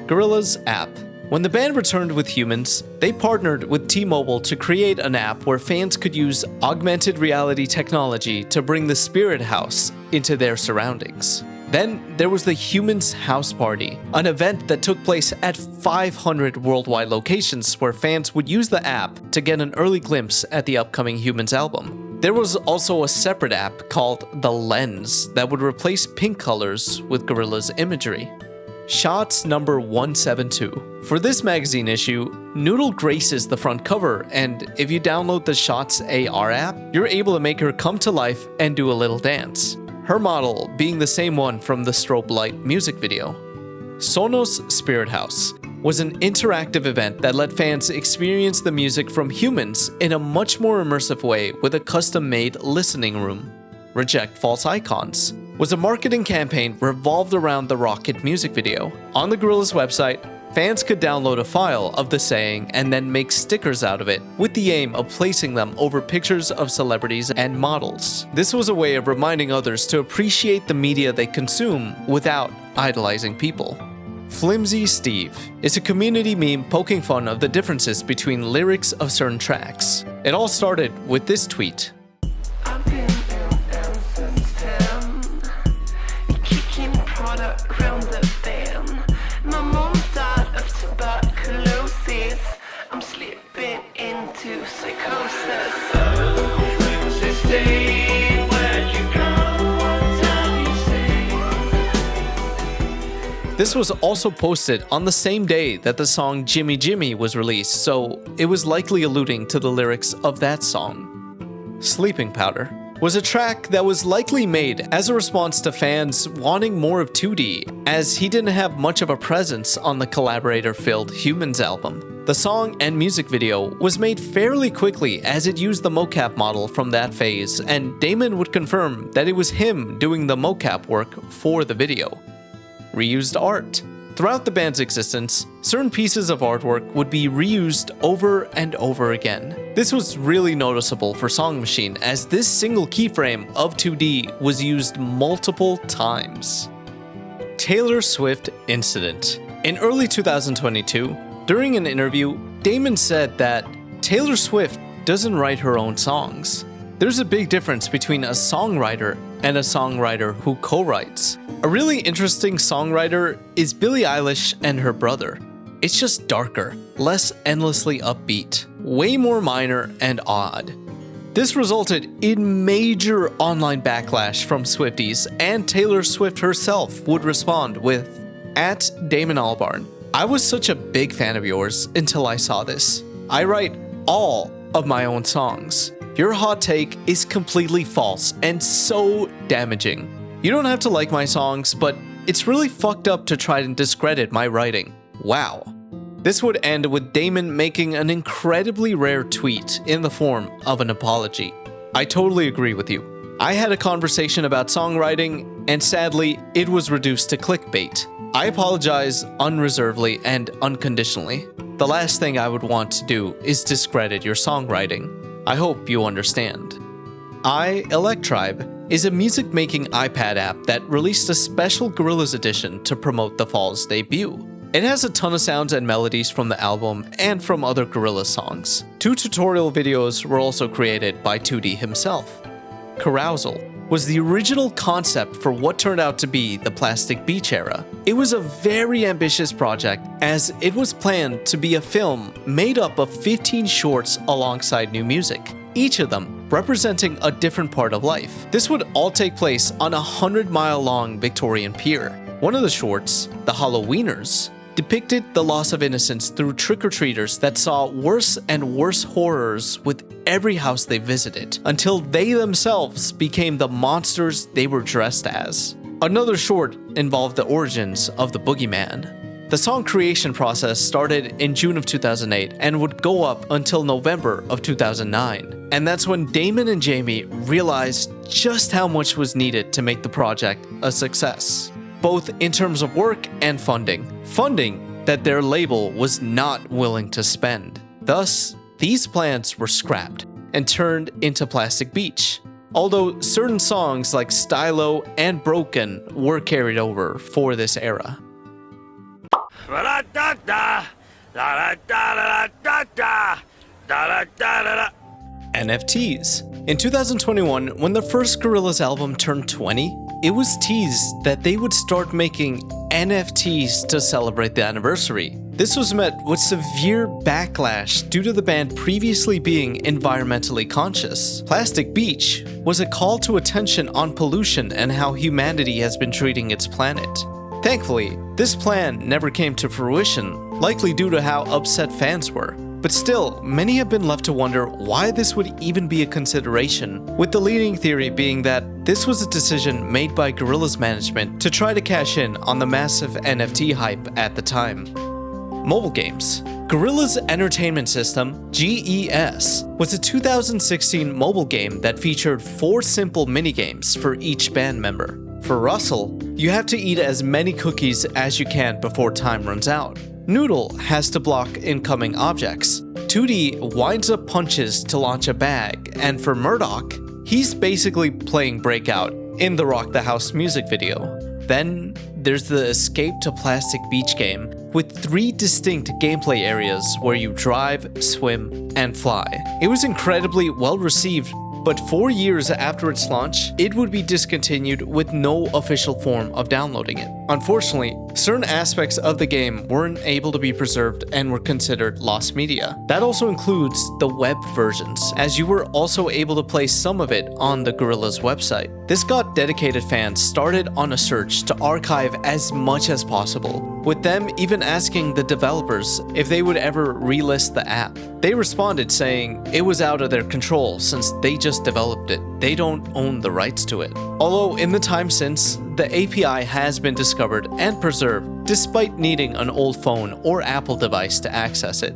Gorillaz app. When the band returned with Humans, they partnered with T-Mobile to create an app where fans could use augmented reality technology to bring the spirit house into their surroundings. Then there was the Humans House Party, an event that took place at 500 worldwide locations where fans would use the app to get an early glimpse at the upcoming Humans album. There was also a separate app called The Lens that would replace pink colors with Gorillaz imagery. Shots number 172. For this magazine issue, Noodle graces the front cover, and if you download the Shots AR app, you're able to make her come to life and do a little dance. Her model being the same one from the Strobe Light music video. Sonos Spirit House was an interactive event that let fans experience the music from Humans in a much more immersive way with a custom-made listening room. Reject False Icons. was a marketing campaign revolved around the Rocket music video. On the Gorillaz website, fans could download a file of the saying and then make stickers out of it, with the aim of placing them over pictures of celebrities and models. This was a way of reminding others to appreciate the media they consume without idolizing people. Flimsy Steve is a community meme poking fun of the differences between lyrics of certain tracks. It all started with this tweet. I've been ill since 10, kicking product round the van. My mom died of tuberculosis. I'm slipping into psychosis. Stay where you go. What time you say? This was also posted on the same day that the song Jimmy Jimmy was released, so it was likely alluding to the lyrics of that song. Sleeping Powder was a track that was likely made as a response to fans wanting more of 2D, as he didn't have much of a presence on the collaborator-filled Humans album. The song and music video was made fairly quickly as it used the mocap model from that phase, and Damon would confirm that it was him doing the mocap work for the video. Reused art. Throughout the band's existence, certain pieces of artwork would be reused over and over again. This was really noticeable for Song Machine, as this single keyframe of 2D was used multiple times. Taylor Swift incident. In early 2022, during an interview, Damon said that Taylor Swift doesn't write her own songs. There's a big difference between a songwriter and a songwriter who co-writes. A really interesting songwriter is Billie Eilish and her brother. It's just darker, less endlessly upbeat, way more minor and odd. This resulted in major online backlash from Swifties, and Taylor Swift herself would respond with, @DamonAlbarn, I was such a big fan of yours until I saw this. I write all of my own songs. Your hot take is completely false and so damaging. You don't have to like my songs, but it's really fucked up to try and discredit my writing. Wow. This would end with Damon making an incredibly rare tweet in the form of an apology. I totally agree with you. I had a conversation about songwriting, and sadly, it was reduced to clickbait. I apologize unreservedly and unconditionally. The last thing I would want to do is discredit your songwriting. I hope you understand. Electribe is a music-making iPad app that released a special Gorillaz edition to promote the fall's debut. It has a ton of sounds and melodies from the album and from other Gorillaz songs. 2 tutorial videos were also created by 2D himself. Carousel was the original concept for what turned out to be the Plastic Beach era. It was a very ambitious project, as it was planned to be a film made up of 15 shorts alongside new music, each of them representing a different part of life. This would all take place on a 100-mile-long Victorian pier. One of the shorts, The Halloweeners, depicted the loss of innocence through trick-or-treaters that saw worse and worse horrors with every house they visited, until they themselves became the monsters they were dressed as. Another short involved the origins of the boogeyman. The song creation process started in June of 2008 and would go up until November of 2009. And that's when Damon and Jamie realized just how much was needed to make the project a success, both in terms of work and funding. Funding that their label was not willing to spend. Thus, these plans were scrapped and turned into Plastic Beach, although certain songs like Stylo and Broken were carried over for this era. NFTs. In 2021, when the first Gorillaz album turned 20, it was teased that they would start making NFTs to celebrate the anniversary. This was met with severe backlash due to the band previously being environmentally conscious. Plastic Beach was a call to attention on pollution and how humanity has been treating its planet. Thankfully, this plan never came to fruition, likely due to how upset fans were. But still, many have been left to wonder why this would even be a consideration, with the leading theory being that this was a decision made by Gorillaz management to try to cash in on the massive NFT hype at the time. Mobile games. Gorillaz Entertainment System, GES, was a 2016 mobile game that featured 4 simple minigames for each band member. For Russell, you have to eat as many cookies as you can before time runs out. Noodle has to block incoming objects. 2D winds up punches to launch a bag, and for Murdoch, he's basically playing Breakout in the Rock the House music video. Then there's the Escape to Plastic Beach game with 3 distinct gameplay areas where you drive, swim, and fly. It was incredibly well received, but 4 years after its launch, it would be discontinued with no official form of downloading it. Unfortunately, certain aspects of the game weren't able to be preserved and were considered lost media. That also includes the web versions, as you were also able to play some of it on the Gorillaz website. This got dedicated fans started on a search to archive as much as possible, with them even asking the developers if they would ever relist the app. They responded saying it was out of their control since they just developed it. They don't own the rights to it. Although in the time since, the API has been discovered and preserved despite needing an old phone or Apple device to access it.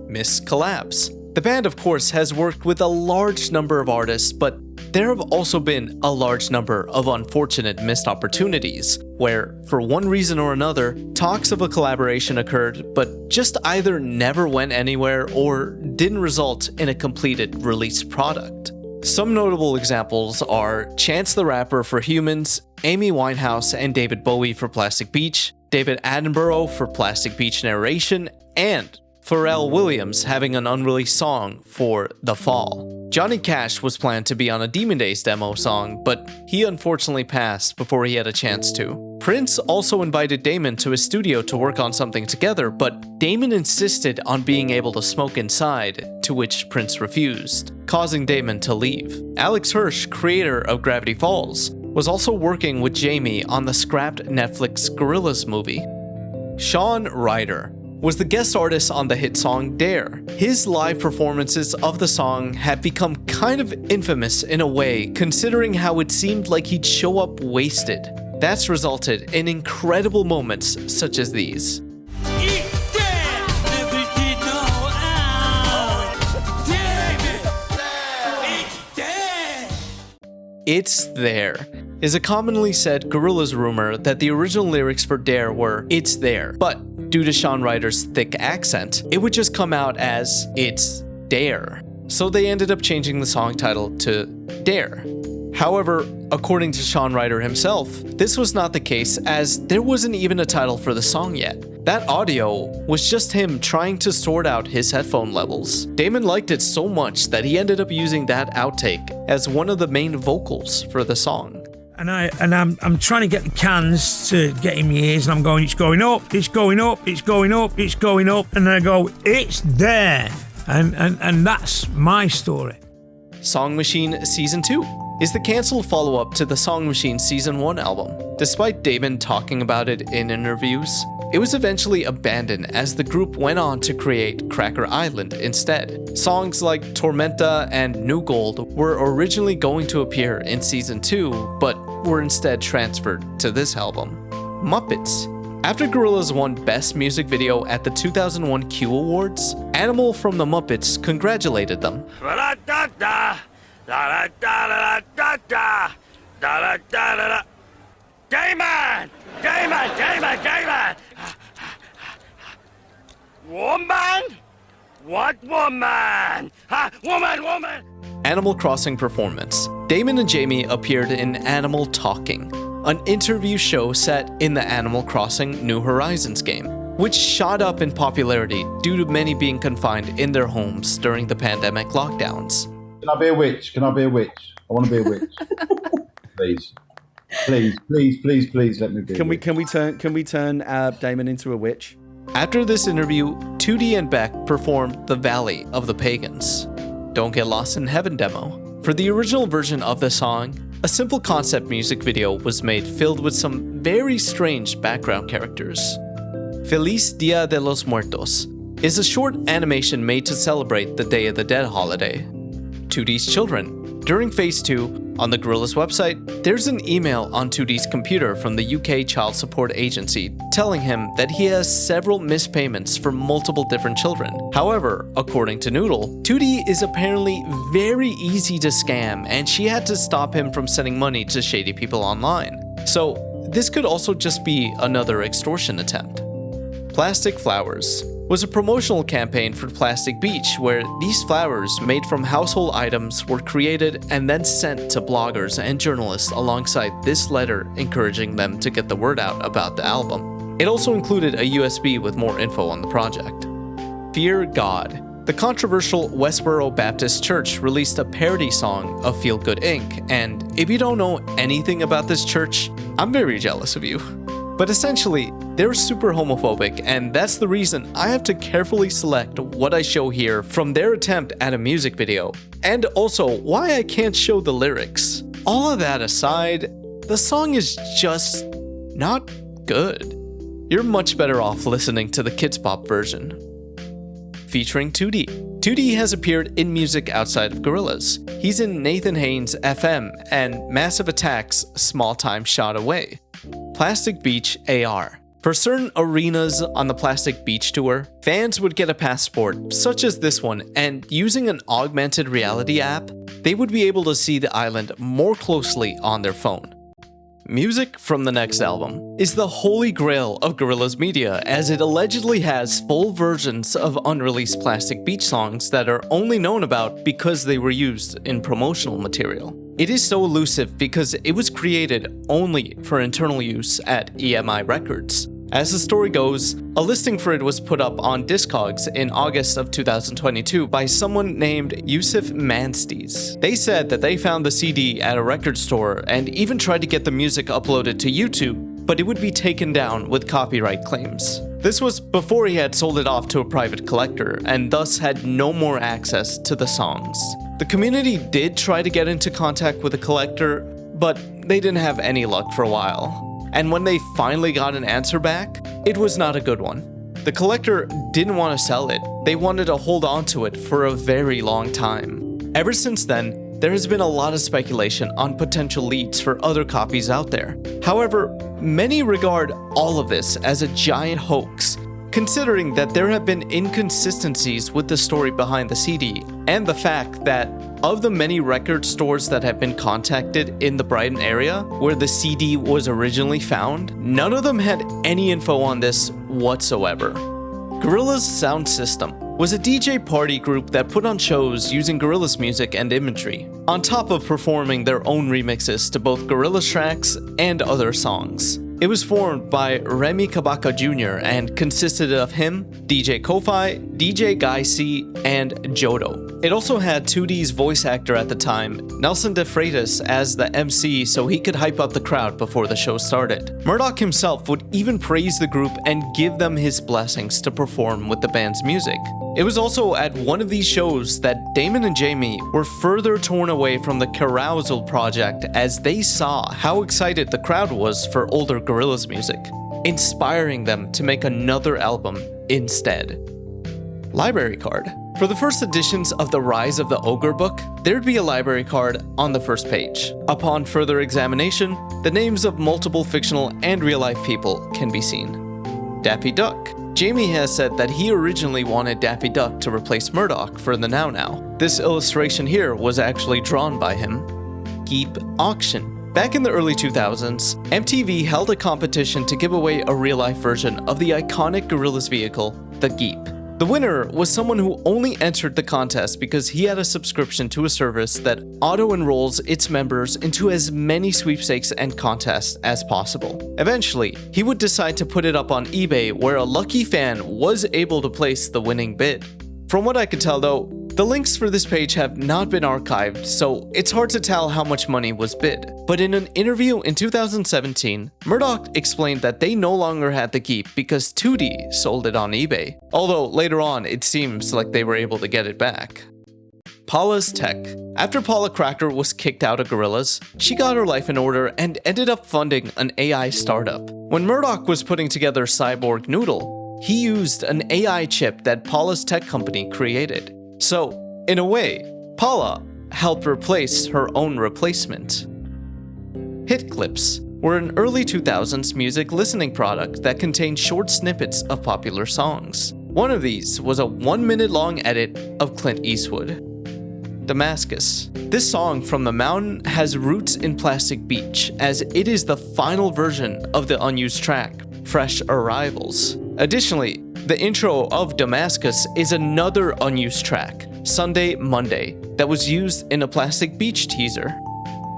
Missed collabs. The band, of course, has worked with a large number of artists, but there have also been a large number of unfortunate missed opportunities, where, for one reason or another, talks of a collaboration occurred, but just either never went anywhere or didn't result in a completed released product. Some notable examples are Chance the Rapper for Humans, Amy Winehouse and David Bowie for Plastic Beach, David Attenborough for Plastic Beach Narration, and Pharrell Williams having an unreleased song for The Fall. Johnny Cash was planned to be on a Demon Days demo song, but he unfortunately passed before he had a chance to. Prince also invited Damon to his studio to work on something together, but Damon insisted on being able to smoke inside, to which Prince refused, causing Damon to leave. Alex Hirsch, creator of Gravity Falls, was also working with Jamie on the scrapped Netflix Gorillaz movie. Sean Ryder was the guest artist on the hit song Dare. His live performances of the song have become kind of infamous in a way, considering how it seemed like he'd show up wasted. That's resulted in incredible moments such as these. It's there is a commonly said Gorillaz rumor that the original lyrics for Dare were "It's there," but due to Sean Ryder's thick accent, it would just come out as "It's Dare." So they ended up changing the song title to Dare. However, according to Sean Ryder himself, this was not the case as there wasn't even a title for the song yet. That audio was just him trying to sort out his headphone levels. Damon liked it so much that he ended up using that outtake as one of the main vocals for the song. And I'm trying to get the cans to get in my ears, and I'm going, it's going up, it's going up, it's going up, it's going up, and then I go, it's there, and that's my story. Song Machine Season 2 is the cancelled follow-up to the Song Machine Season 1 album. Despite Damon talking about it in interviews, it was eventually abandoned as the group went on to create Cracker Island instead. Songs like Tormenta and New Gold were originally going to appear in Season 2, but were instead transferred to this album. Muppets. After Gorillaz won Best Music Video at the 2001 Q Awards, Animal from the Muppets congratulated them. Damon! Damon! Damon! Damon! Woman? What woman? Woman! Animal Crossing performance. Damon and Jamie appeared in Animal Talking, an interview show set in the Animal Crossing New Horizons game, which shot up in popularity due to many being confined in their homes during the pandemic lockdowns. Can I be a witch? I want to be a witch. Please, let me be. Can we turn Damon into a witch? After this interview, 2D and Beck performed The Valley of the Pagans, Don't Get Lost in Heaven demo. For the original version of the song, a simple concept music video was made filled with some very strange background characters. Feliz Dia de los Muertos is a short animation made to celebrate the Day of the Dead holiday. 2D's Children. During Phase 2, on the Gorillaz website, there's an email on 2D's computer from the UK Child Support Agency telling him that he has several missed payments for multiple different children. However, according to Noodle, 2D is apparently very easy to scam and she had to stop him from sending money to shady people online. So this could also just be another extortion attempt. Plastic Flowers was a promotional campaign for Plastic Beach where these flowers made from household items were created and then sent to bloggers and journalists alongside this letter encouraging them to get the word out about the album. It also included a USB with more info on the project. Fear God. The controversial Westboro Baptist Church released a parody song of Feel Good Inc., and if you don't know anything about this church, I'm very jealous of you. But essentially, they're super homophobic, and that's the reason I have to carefully select what I show here from their attempt at a music video, and also why I can't show the lyrics. All of that aside, the song is just not good. You're much better off listening to the Kids Bop version. Featuring 2D. 2D has appeared in music outside of Gorillaz. He's in Nathan Haynes' FM and Massive Attack's Small Time Shot Away. Plastic Beach AR. For certain arenas on the Plastic Beach Tour, fans would get a passport, such as this one, and using an augmented reality app, they would be able to see the island more closely on their phone. Music from the next album is the holy grail of Gorillaz media, as it allegedly has full versions of unreleased Plastic Beach songs that are only known about because they were used in promotional material. It is so elusive because it was created only for internal use at EMI Records. As the story goes, a listing for it was put up on Discogs in August of 2022 by someone named Yusuf Mansties. They said that they found the CD at a record store and even tried to get the music uploaded to YouTube, but it would be taken down with copyright claims. This was before he had sold it off to a private collector and thus had no more access to the songs. The community did try to get into contact with the collector, but they didn't have any luck for a while. And when they finally got an answer back, it was not a good one. The collector didn't want to sell it, they wanted to hold on to it for a very long time. Ever since then, there has been a lot of speculation on potential leads for other copies out there. However, many regard all of this as a giant hoax, considering that there have been inconsistencies with the story behind the CD, and the fact that of the many record stores that have been contacted in the Brighton area where the CD was originally found, none of them had any info on this whatsoever. Gorillaz Sound System was a DJ party group that put on shows using Gorillaz music and imagery, on top of performing their own remixes to both Gorillaz tracks and other songs. It was formed by Remy Kabaka Jr. and consisted of him, DJ Ko-Fi, DJ Guy C, and Jodo. It also had 2D's voice actor at the time, Nelson De Freitas, as the MC so he could hype up the crowd before the show started. Murdoch himself would even praise the group and give them his blessings to perform with the band's music. It was also at one of these shows that Damon and Jamie were further torn away from the Carousel project as they saw how excited the crowd was for older Gorillaz music, inspiring them to make another album instead. Library card. For the first editions of the Rise of the Ogre book, there'd be a library card on the first page. Upon further examination, the names of multiple fictional and real-life people can be seen. Daffy Duck. Jamie has said that he originally wanted Daffy Duck to replace Murdoch for the Now Now. This illustration here was actually drawn by him. Geep Auction. Back in the early 2000s, MTV held a competition to give away a real-life version of the iconic Gorillaz vehicle, the Geep. The winner was someone who only entered the contest because he had a subscription to a service that auto-enrolls its members into as many sweepstakes and contests as possible. Eventually, he would decide to put it up on eBay where a lucky fan was able to place the winning bid. From what I could tell though, the links for this page have not been archived, so it's hard to tell how much money was bid. But in an interview in 2017, Murdoch explained that they no longer had the Geep because 2D sold it on eBay. Although later on, it seems like they were able to get it back. Paula's Tech. After Paula Cracker was kicked out of Gorillaz, she got her life in order and ended up funding an AI startup. When Murdoch was putting together Cyborg Noodle, he used an AI chip that Paula's Tech company created. So, in a way, Paula helped replace her own replacement. Hit clips were an early 2000s music listening product that contained short snippets of popular songs. One of these was a 1-minute long edit of Clint Eastwood. Damascus. This song from the mountain has roots in Plastic Beach, as it is the final version of the unused track, Fresh Arrivals. Additionally, the intro of Damascus is another unused track, Sunday Monday, that was used in a Plastic Beach teaser.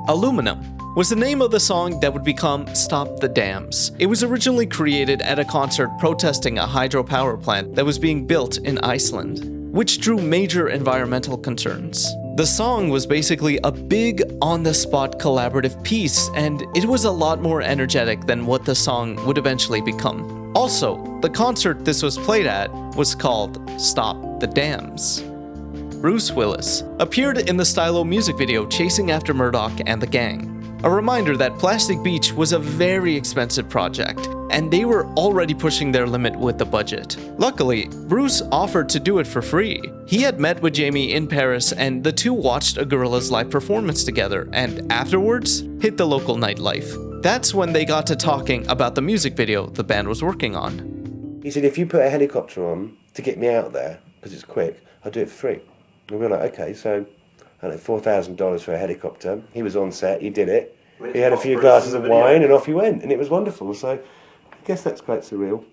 Aluminum was the name of the song that would become Stop the Dams. It was originally created at a concert protesting a hydropower plant that was being built in Iceland, which drew major environmental concerns. The song was basically a big, on-the-spot collaborative piece, and it was a lot more energetic than what the song would eventually become. Also, the concert this was played at was called Stop the Dams. Bruce Willis appeared in the Stylo music video chasing after Murdoch and the gang. A reminder that Plastic Beach was a very expensive project, and they were already pushing their limit with the budget. Luckily, Bruce offered to do it for free. He had met with Jamie in Paris, and the two watched a Gorillaz live performance together, and afterwards, hit the local nightlife. That's when they got to talking about the music video the band was working on. He said, if you put a helicopter on to get me out there, because it's quick, I'll do it for free. And we were like, okay, so I don't know, $4,000 for a helicopter. He was on set, he did it. He had a few glasses of wine and off he went, and it was wonderful. So I guess that's quite surreal.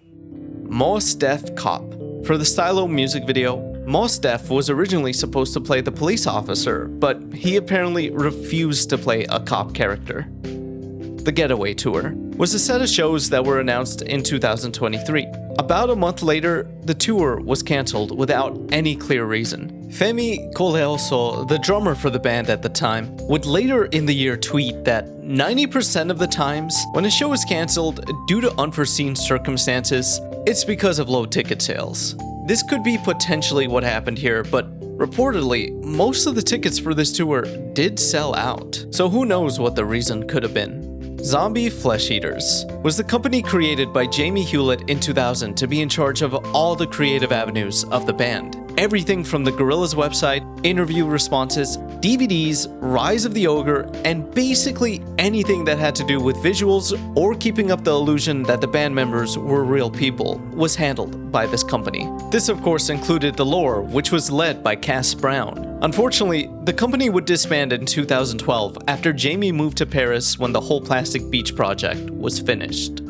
Mos Def Cop. For the Stylo music video, Mos Def was originally supposed to play the police officer, but he apparently refused to play a cop character. The Getaway Tour was a set of shows that were announced in 2023. About a month later, the tour was cancelled without any clear reason. Femi Koleoso, the drummer for the band at the time, would later in the year tweet that 90% of the times when a show is cancelled due to unforeseen circumstances, it's because of low ticket sales. This could be potentially what happened here, but reportedly, most of the tickets for this tour did sell out, so who knows what the reason could have been. Zombie Flesh Eaters was the company created by Jamie Hewlett in 2000 to be in charge of all the creative avenues of the band. Everything from the Gorillaz website, interview responses, DVDs, Rise of the Ogre, and basically anything that had to do with visuals or keeping up the illusion that the band members were real people was handled by this company. This of course included the lore, which was led by Cass Brown. Unfortunately, the company would disband in 2012 after Jamie moved to Paris when the whole Plastic Beach project was finished.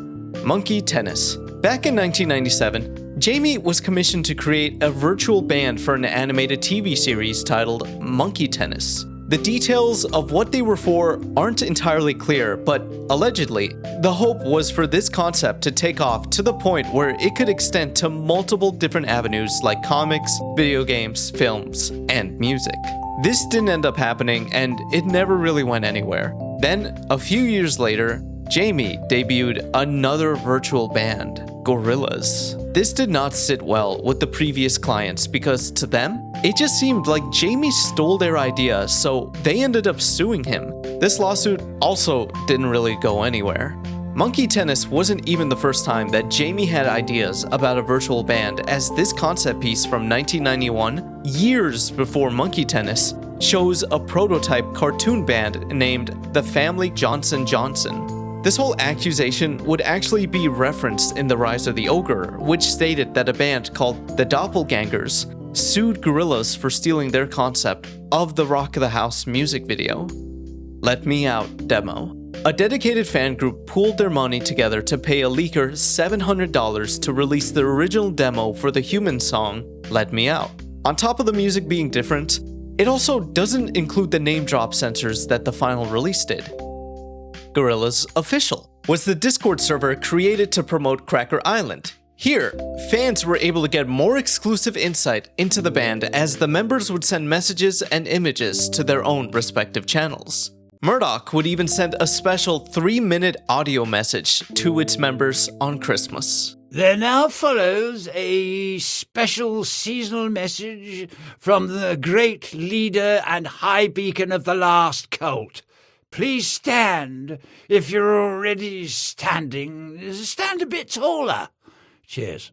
Monkey Tennis. Back in 1997, Jamie was commissioned to create a virtual band for an animated TV series titled Monkey Tennis. The details of what they were for aren't entirely clear, but allegedly, the hope was for this concept to take off to the point where it could extend to multiple different avenues like comics, video games, films, and music. This didn't end up happening, and it never really went anywhere. Then, a few years later, Jamie debuted another virtual band, Gorillaz. This did not sit well with the previous clients because to them, it just seemed like Jamie stole their idea, so they ended up suing him. This lawsuit also didn't really go anywhere. Monkey Tennis wasn't even the first time that Jamie had ideas about a virtual band, as this concept piece from 1991, years before Monkey Tennis, shows a prototype cartoon band named The Family Johnson Johnson. This whole accusation would actually be referenced in The Rise of the Ogre, which stated that a band called the Doppelgangers sued Gorillaz for stealing their concept of the Rock of the House music video. Let Me Out demo. A dedicated fan group pooled their money together to pay a leaker $700 to release the original demo for the Human song, Let Me Out. On top of the music being different, it also doesn't include the name drop censors that the final release did. Gorillaz Official was the Discord server created to promote Cracker Island. Here, fans were able to get more exclusive insight into the band as the members would send messages and images to their own respective channels. Murdoch would even send a special 3-minute audio message to its members on Christmas. There now follows a special seasonal message from the great leader and high beacon of the last cult. Please stand. If you're already standing, stand a bit taller. Cheers.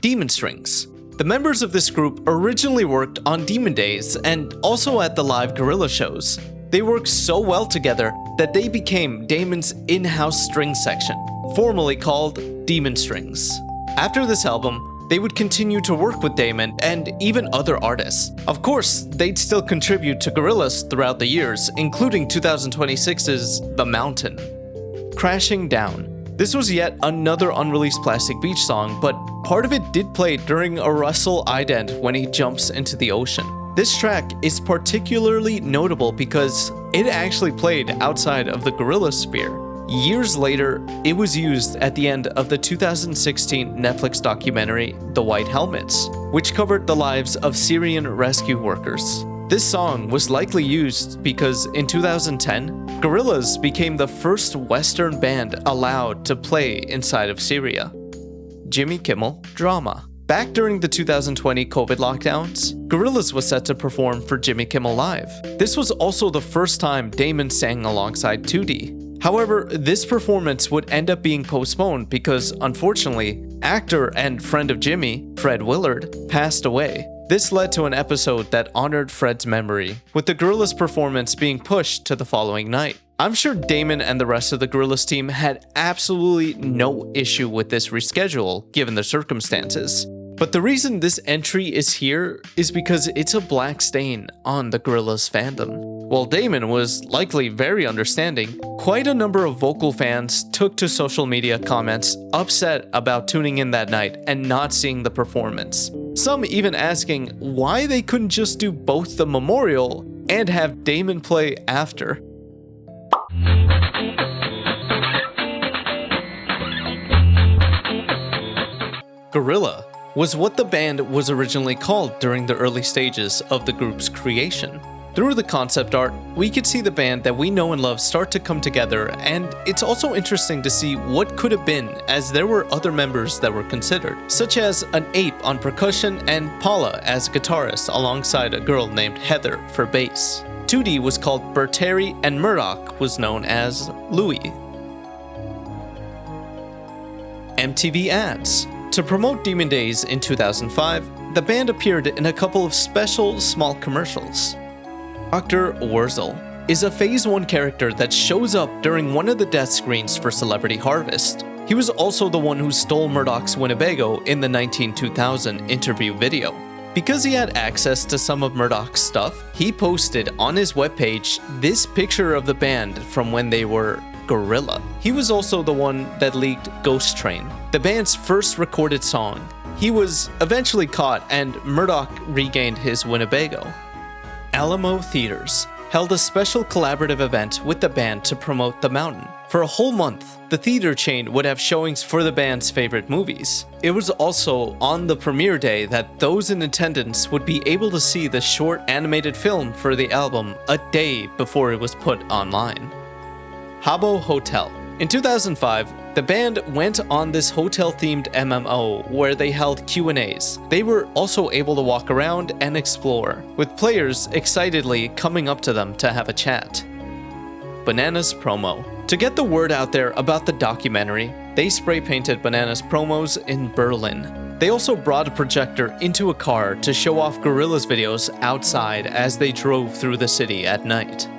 Demon Strings. The members of this group originally worked on Demon Days and also at the live Gorillaz shows. They worked so well together that they became Damon's in-house string section, formerly called Demon Strings. After this album, they would continue to work with Damon and even other artists. Of course, they'd still contribute to Gorillaz throughout the years, including 2026's The Mountain. Crashing Down. This was yet another unreleased Plastic Beach song, but part of it did play during a Russell ident when he jumps into the ocean. This track is particularly notable because it actually played outside of the Gorillaz sphere. Years later, it was used at the end of the 2016 Netflix documentary The White Helmets, which covered the lives of Syrian rescue workers. This song was likely used because in 2010, Gorillaz became the first Western band allowed to play inside of Syria. Jimmy Kimmel Drama. Back during the 2020 COVID lockdowns, Gorillaz was set to perform for Jimmy Kimmel Live. This was also the first time Damon sang alongside 2D. However, this performance would end up being postponed because, unfortunately, actor and friend of Jimmy, Fred Willard, passed away. This led to an episode that honored Fred's memory, with the Gorillaz performance being pushed to the following night. I'm sure Damon and the rest of the Gorillaz team had absolutely no issue with this reschedule, given the circumstances. But the reason this entry is here is because it's a black stain on the Gorillaz fandom. While Damon was likely very understanding, quite a number of vocal fans took to social media comments upset about tuning in that night and not seeing the performance. Some even asking why they couldn't just do both the memorial and have Damon play after. Gorilla was what the band was originally called during the early stages of the group's creation. Through the concept art, we could see the band that we know and love start to come together, and it's also interesting to see what could have been, as there were other members that were considered, such as an ape on percussion and Paula as guitarist alongside a girl named Heather for bass. 2D was called Berteri and Murdoch was known as Louis. MTV ads. To promote Demon Days in 2005, the band appeared in a couple of special small commercials. Dr. Wurzel is a Phase 1 character that shows up during one of the death screens for Celebrity Harvest. He was also the one who stole Murdoch's Winnebago in the 2000 interview video. Because he had access to some of Murdoch's stuff, he posted on his webpage this picture of the band from when they were Gorilla. He was also the one that leaked Ghost Train, the band's first recorded song. He was eventually caught and Murdoch regained his Winnebago. Alamo Theaters held a special collaborative event with the band to promote The Mountain. For a whole month, the theater chain would have showings for the band's favorite movies. It was also on the premiere day that those in attendance would be able to see the short animated film for the album a day before it was put online. Habbo Hotel. In 2005, the band went on this hotel-themed MMO where they held Q&As. They were also able to walk around and explore, with players excitedly coming up to them to have a chat. Bananas promo. To get the word out there about the documentary, they spray-painted Bananas promos in Berlin. They also brought a projector into a car to show off Gorillaz videos outside as they drove through the city at night.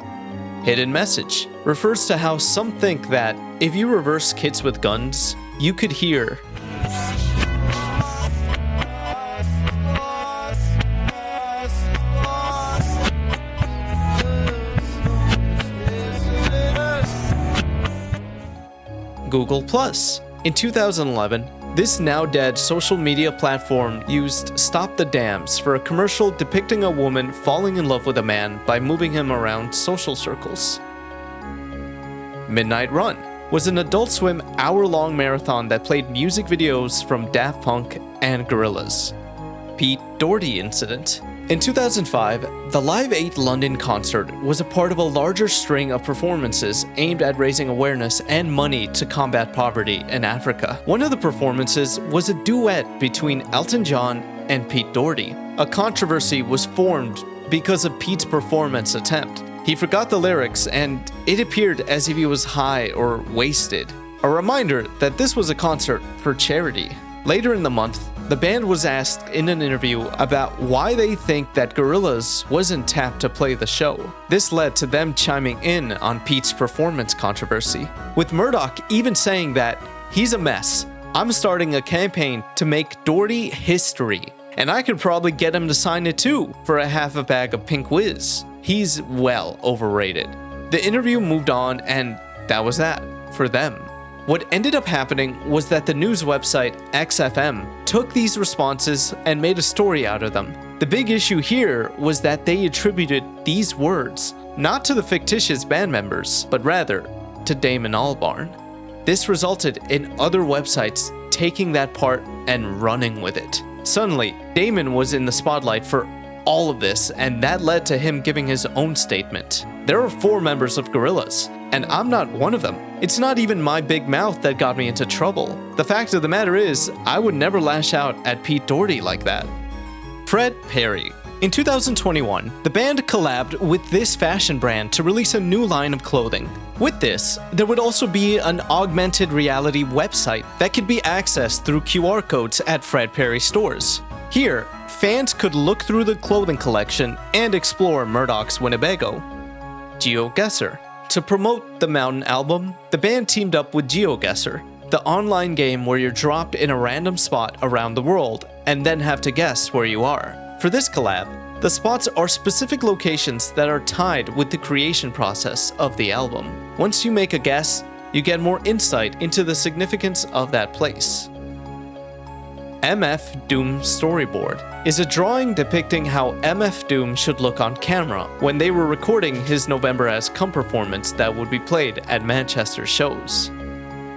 Hidden message refers to how some think that if you reverse kids with guns, you could hear Google+. In 2011, this now dead social media platform used Stop the Dams for a commercial depicting a woman falling in love with a man by moving him around social circles. Midnight Run was an Adult Swim hour-long marathon that played music videos from Daft Punk and Gorillaz. Pete Doherty Incident. In 2005, the Live 8 London concert was a part of a larger string of performances aimed at raising awareness and money to combat poverty in Africa. One of the performances was a duet between Elton John and Pete Doherty. A controversy was formed because of Pete's performance attempt. He forgot the lyrics and it appeared as if he was high or wasted. A reminder that this was a concert for charity. Later in the month, the band was asked in an interview about why they think that Gorillaz wasn't tapped to play the show. This led to them chiming in on Pete's performance controversy, with Murdoch even saying that he's a mess, I'm starting a campaign to make Doherty history, and I could probably get him to sign it too for a half a bag of Pink Whiz. He's well overrated. The interview moved on, and that was that for them. What ended up happening was that the news website XFM took these responses and made a story out of them. The big issue here was that they attributed these words not to the fictitious band members, but rather to Damon Albarn. This resulted in other websites taking that part and running with it. Suddenly, Damon was in the spotlight for all of this, and that led to him giving his own statement. There are 4 members of Gorillaz, and I'm not one of them. It's not even my big mouth that got me into trouble. The fact of the matter is, I would never lash out at Pete Doherty like that. Fred Perry. In 2021, the band collabed with this fashion brand to release a new line of clothing. With this, there would also be an augmented reality website that could be accessed through QR codes at Fred Perry stores. Here, fans could look through the clothing collection and explore Murdoch's Winnebago. GeoGuessr. To promote the Mountain album, the band teamed up with GeoGuessr, the online game where you're dropped in a random spot around the world and then have to guess where you are. For this collab, the spots are specific locations that are tied with the creation process of the album. Once you make a guess, you get more insight into the significance of that place. MF Doom Storyboard is a drawing depicting how MF Doom should look on camera when they were recording his November As Come performance that would be played at Manchester shows.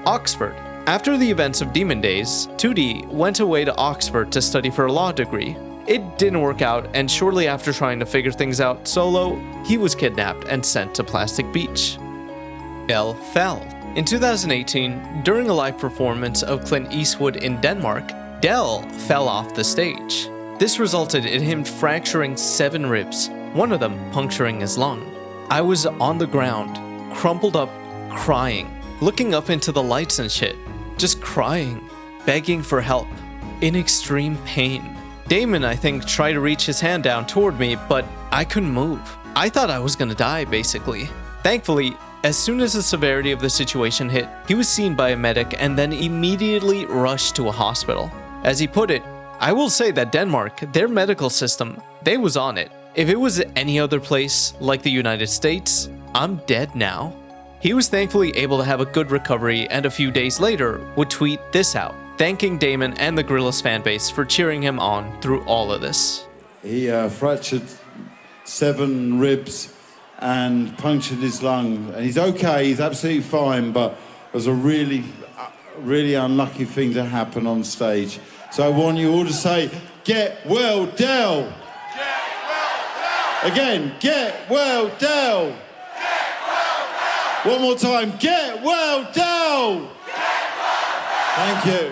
Oxford. After the events of Demon Days, 2D went away to Oxford to study for a law degree. It didn't work out, and shortly after trying to figure things out solo, he was kidnapped and sent to Plastic Beach. Del fell. In 2018, during a live performance of Clint Eastwood in Denmark, Del fell off the stage. This resulted in him fracturing 7 ribs, one of them puncturing his lung. I was on the ground, crumpled up, crying, looking up into the lights and shit, just crying, begging for help, in extreme pain. Damon, I think, tried to reach his hand down toward me, but I couldn't move. I thought I was gonna die, basically. Thankfully, as soon as the severity of the situation hit, he was seen by a medic and then immediately rushed to a hospital. As he put it, I will say that Denmark, their medical system, they was on it. If it was any other place, like the United States, I'm dead now. He was thankfully able to have a good recovery, and a few days later would tweet this out, thanking Damon and the Gorillaz fanbase for cheering him on through all of this. He fractured 7 ribs and punctured his lung, and he's okay, he's absolutely fine, but it was a really unlucky thing to happen on stage. So I want you all to say, "Get well, Del!" Get well, Del! Again, get well, Del! Get well, Del! One more time, get well, Del! Get well, Del! Thank you.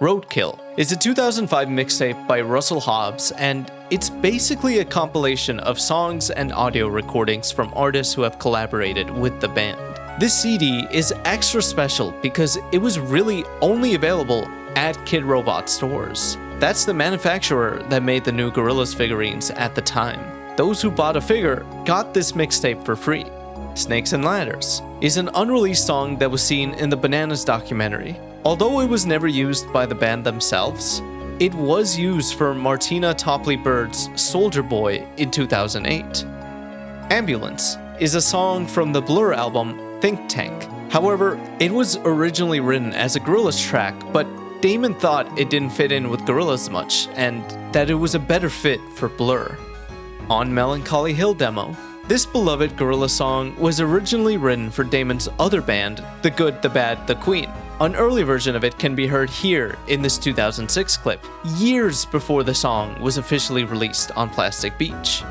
Roadkill is a 2005 mixtape by Russell Hobbs, and it's basically a compilation of songs and audio recordings from artists who have collaborated with the band. This CD is extra special because it was really only available at Kid Robot stores. That's the manufacturer that made the new Gorillaz figurines at the time. Those who bought a figure got this mixtape for free. Snakes and Ladders is an unreleased song that was seen in the Bananas documentary. Although it was never used by the band themselves, it was used for Martina Topley Bird's Soldier Boy in 2008. Ambulance is a song from the Blur album Think Tank. However, it was originally written as a Gorillaz track, but Damon thought it didn't fit in with Gorillaz much, and that it was a better fit for Blur. On Melancholy Hill demo, this beloved Gorillaz song was originally written for Damon's other band, The Good, The Bad, The Queen. An early version of it can be heard here in this 2006 clip, years before the song was officially released on Plastic Beach.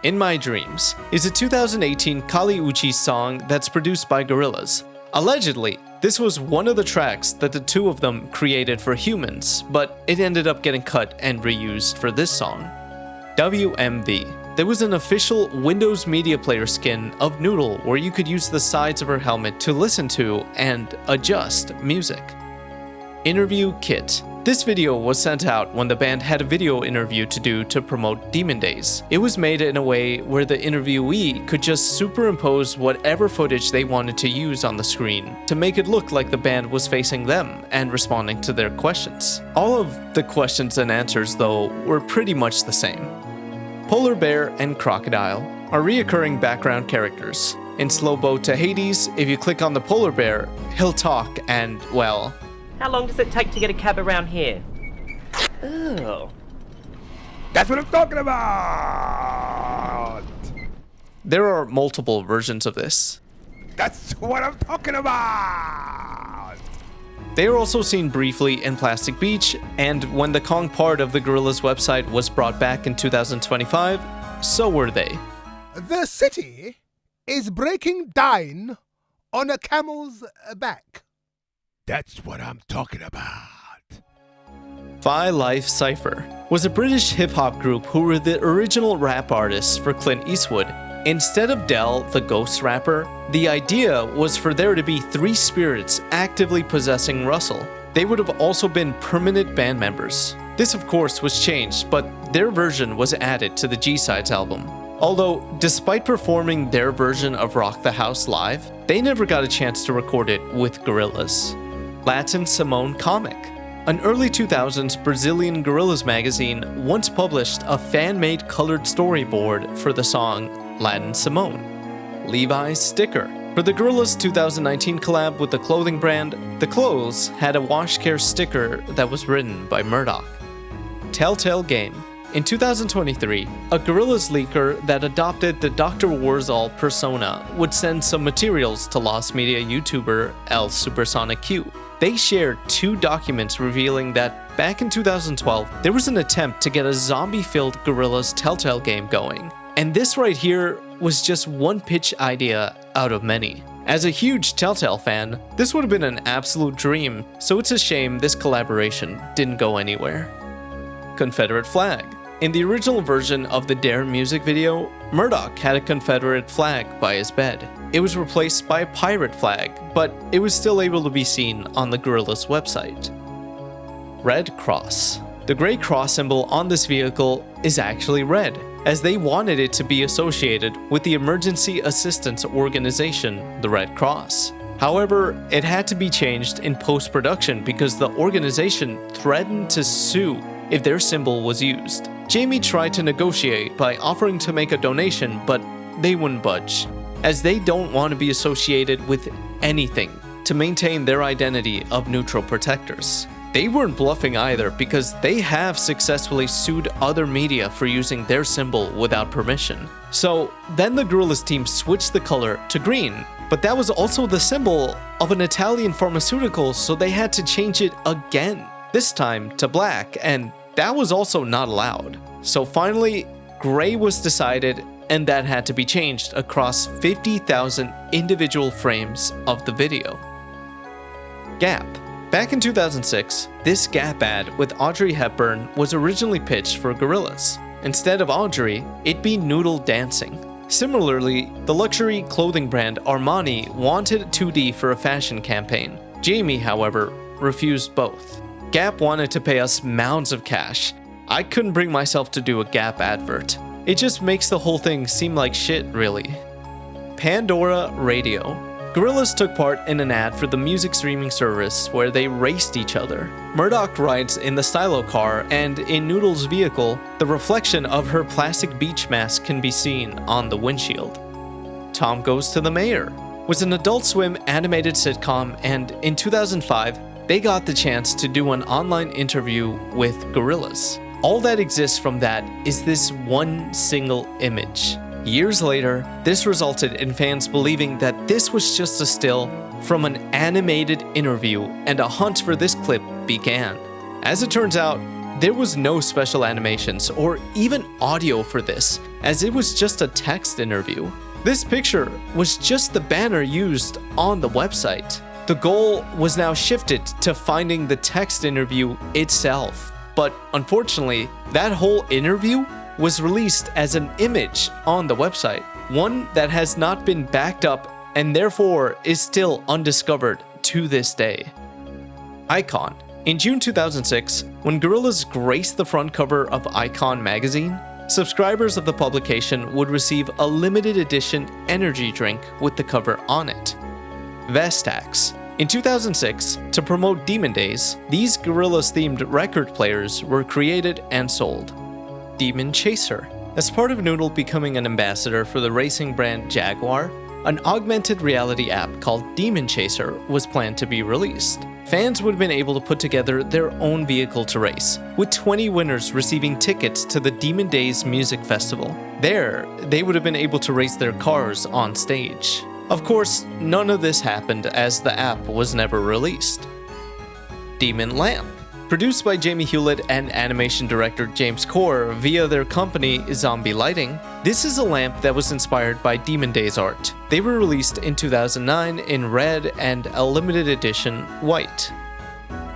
In My Dreams is a 2018 Kali Uchi song that's produced by Gorillaz. Allegedly, this was one of the tracks that the two of them created for Humans, but it ended up getting cut and reused for this song. WMV. There was an official Windows Media Player skin of Noodle where you could use the sides of her helmet to listen to and adjust music. Interview Kit This video was sent out when the band had a video interview to do to promote Demon Days. It was made in a way where the interviewee could just superimpose whatever footage they wanted to use on the screen to make it look like the band was facing them and responding to their questions. All of the questions and answers, though, were pretty much the same. Polar Bear and Crocodile are reoccurring background characters. In Slow Boat to Hades, if you click on the Polar Bear, he'll talk and, well... How long does it take to get a cab around here? Oh. That's what I'm talking about! There are multiple versions of this. That's what I'm talking about! They are also seen briefly in Plastic Beach, and when the Kong part of the Gorillaz website was brought back in 2025, so were they. The city is breaking down on a camel's back. That's what I'm talking about. Phi Life Cypher was a British hip-hop group who were the original rap artists for Clint Eastwood. Instead of Del, the ghost rapper, the idea was for there to be 3 spirits actively possessing Russell. They would have also been permanent band members. This of course was changed, but their version was added to the G-Sides album. Although, despite performing their version of Rock the House live, they never got a chance to record it with Gorillaz. Latin Simone Comic. An early 2000s Brazilian Gorillaz magazine once published a fan-made colored storyboard for the song Latin Simone. Levi's Sticker. For the Gorillaz 2019 collab with the clothing brand, the clothes had a WashCare sticker that was written by Murdoch. Telltale Game. In 2023, a Gorillaz leaker that adopted the Dr. Warzal persona would send some materials to Lost Media YouTuber El Supersonic Q. They shared 2 documents revealing that back in 2012, there was an attempt to get a zombie-filled Gorillaz Telltale game going. And this right here was just one pitch idea out of many. As a huge Telltale fan, this would have been an absolute dream, so it's a shame this collaboration didn't go anywhere. Confederate flag. In the original version of the Dare music video, Murdoch had a Confederate flag by his bed. It was replaced by a pirate flag, but it was still able to be seen on the Gorillaz website. Red Cross. The gray cross symbol on this vehicle is actually red, as they wanted it to be associated with the emergency assistance organization, the Red Cross. However, it had to be changed in post-production because the organization threatened to sue if their symbol was used. Jamie tried to negotiate by offering to make a donation, but they wouldn't budge, as they don't want to be associated with anything to maintain their identity of neutral protectors. They weren't bluffing either because they have successfully sued other media for using their symbol without permission. So then the Gorillaz team switched the color to green, but that was also the symbol of an Italian pharmaceutical, so they had to change it again, this time to black, and that was also not allowed. So finally, gray was decided, and that had to be changed across 50,000 individual frames of the video. Gap. Back in 2006, this Gap ad with Audrey Hepburn was originally pitched for Gorillaz. Instead of Audrey, it'd be Noodle dancing. Similarly, the luxury clothing brand Armani wanted 2D for a fashion campaign. Jamie, however, refused both. Gap wanted to pay us mounds of cash. I couldn't bring myself to do a Gap advert. It just makes the whole thing seem like shit, really. Pandora Radio. Gorillaz took part in an ad for the music streaming service where they raced each other. Murdoch rides in the stylo car, and in Noodle's vehicle, the reflection of her plastic beach mask can be seen on the windshield. Tom Goes to the Mayor was an Adult Swim animated sitcom, and in 2005, they got the chance to do an online interview with Gorillaz. All that exists from that is this one single image. Years later, this resulted in fans believing that this was just a still from an animated interview, and a hunt for this clip began. As it turns out, there was no special animations or even audio for this, as it was just a text interview. This picture was just the banner used on the website. The goal was now shifted to finding the text interview itself. But unfortunately, that whole interview was released as an image on the website, one that has not been backed up and therefore is still undiscovered to this day. Icon. In June 2006, when Gorillaz graced the front cover of Icon magazine, subscribers of the publication would receive a limited edition energy drink with the cover on it. Vestax. In 2006, to promote Demon Days, these Gorillaz-themed record players were created and sold. Demon Chaser. As part of Noodle becoming an ambassador for the racing brand Jaguar, an augmented reality app called Demon Chaser was planned to be released. Fans would have been able to put together their own vehicle to race, with 20 winners receiving tickets to the Demon Days Music Festival. There, they would have been able to race their cars on stage. Of course, none of this happened as the app was never released. Demon Lamp. Produced by Jamie Hewlett and animation director James Corr via their company Zombie Lighting, this is a lamp that was inspired by Demon Days art. They were released in 2009 in red and a limited edition white.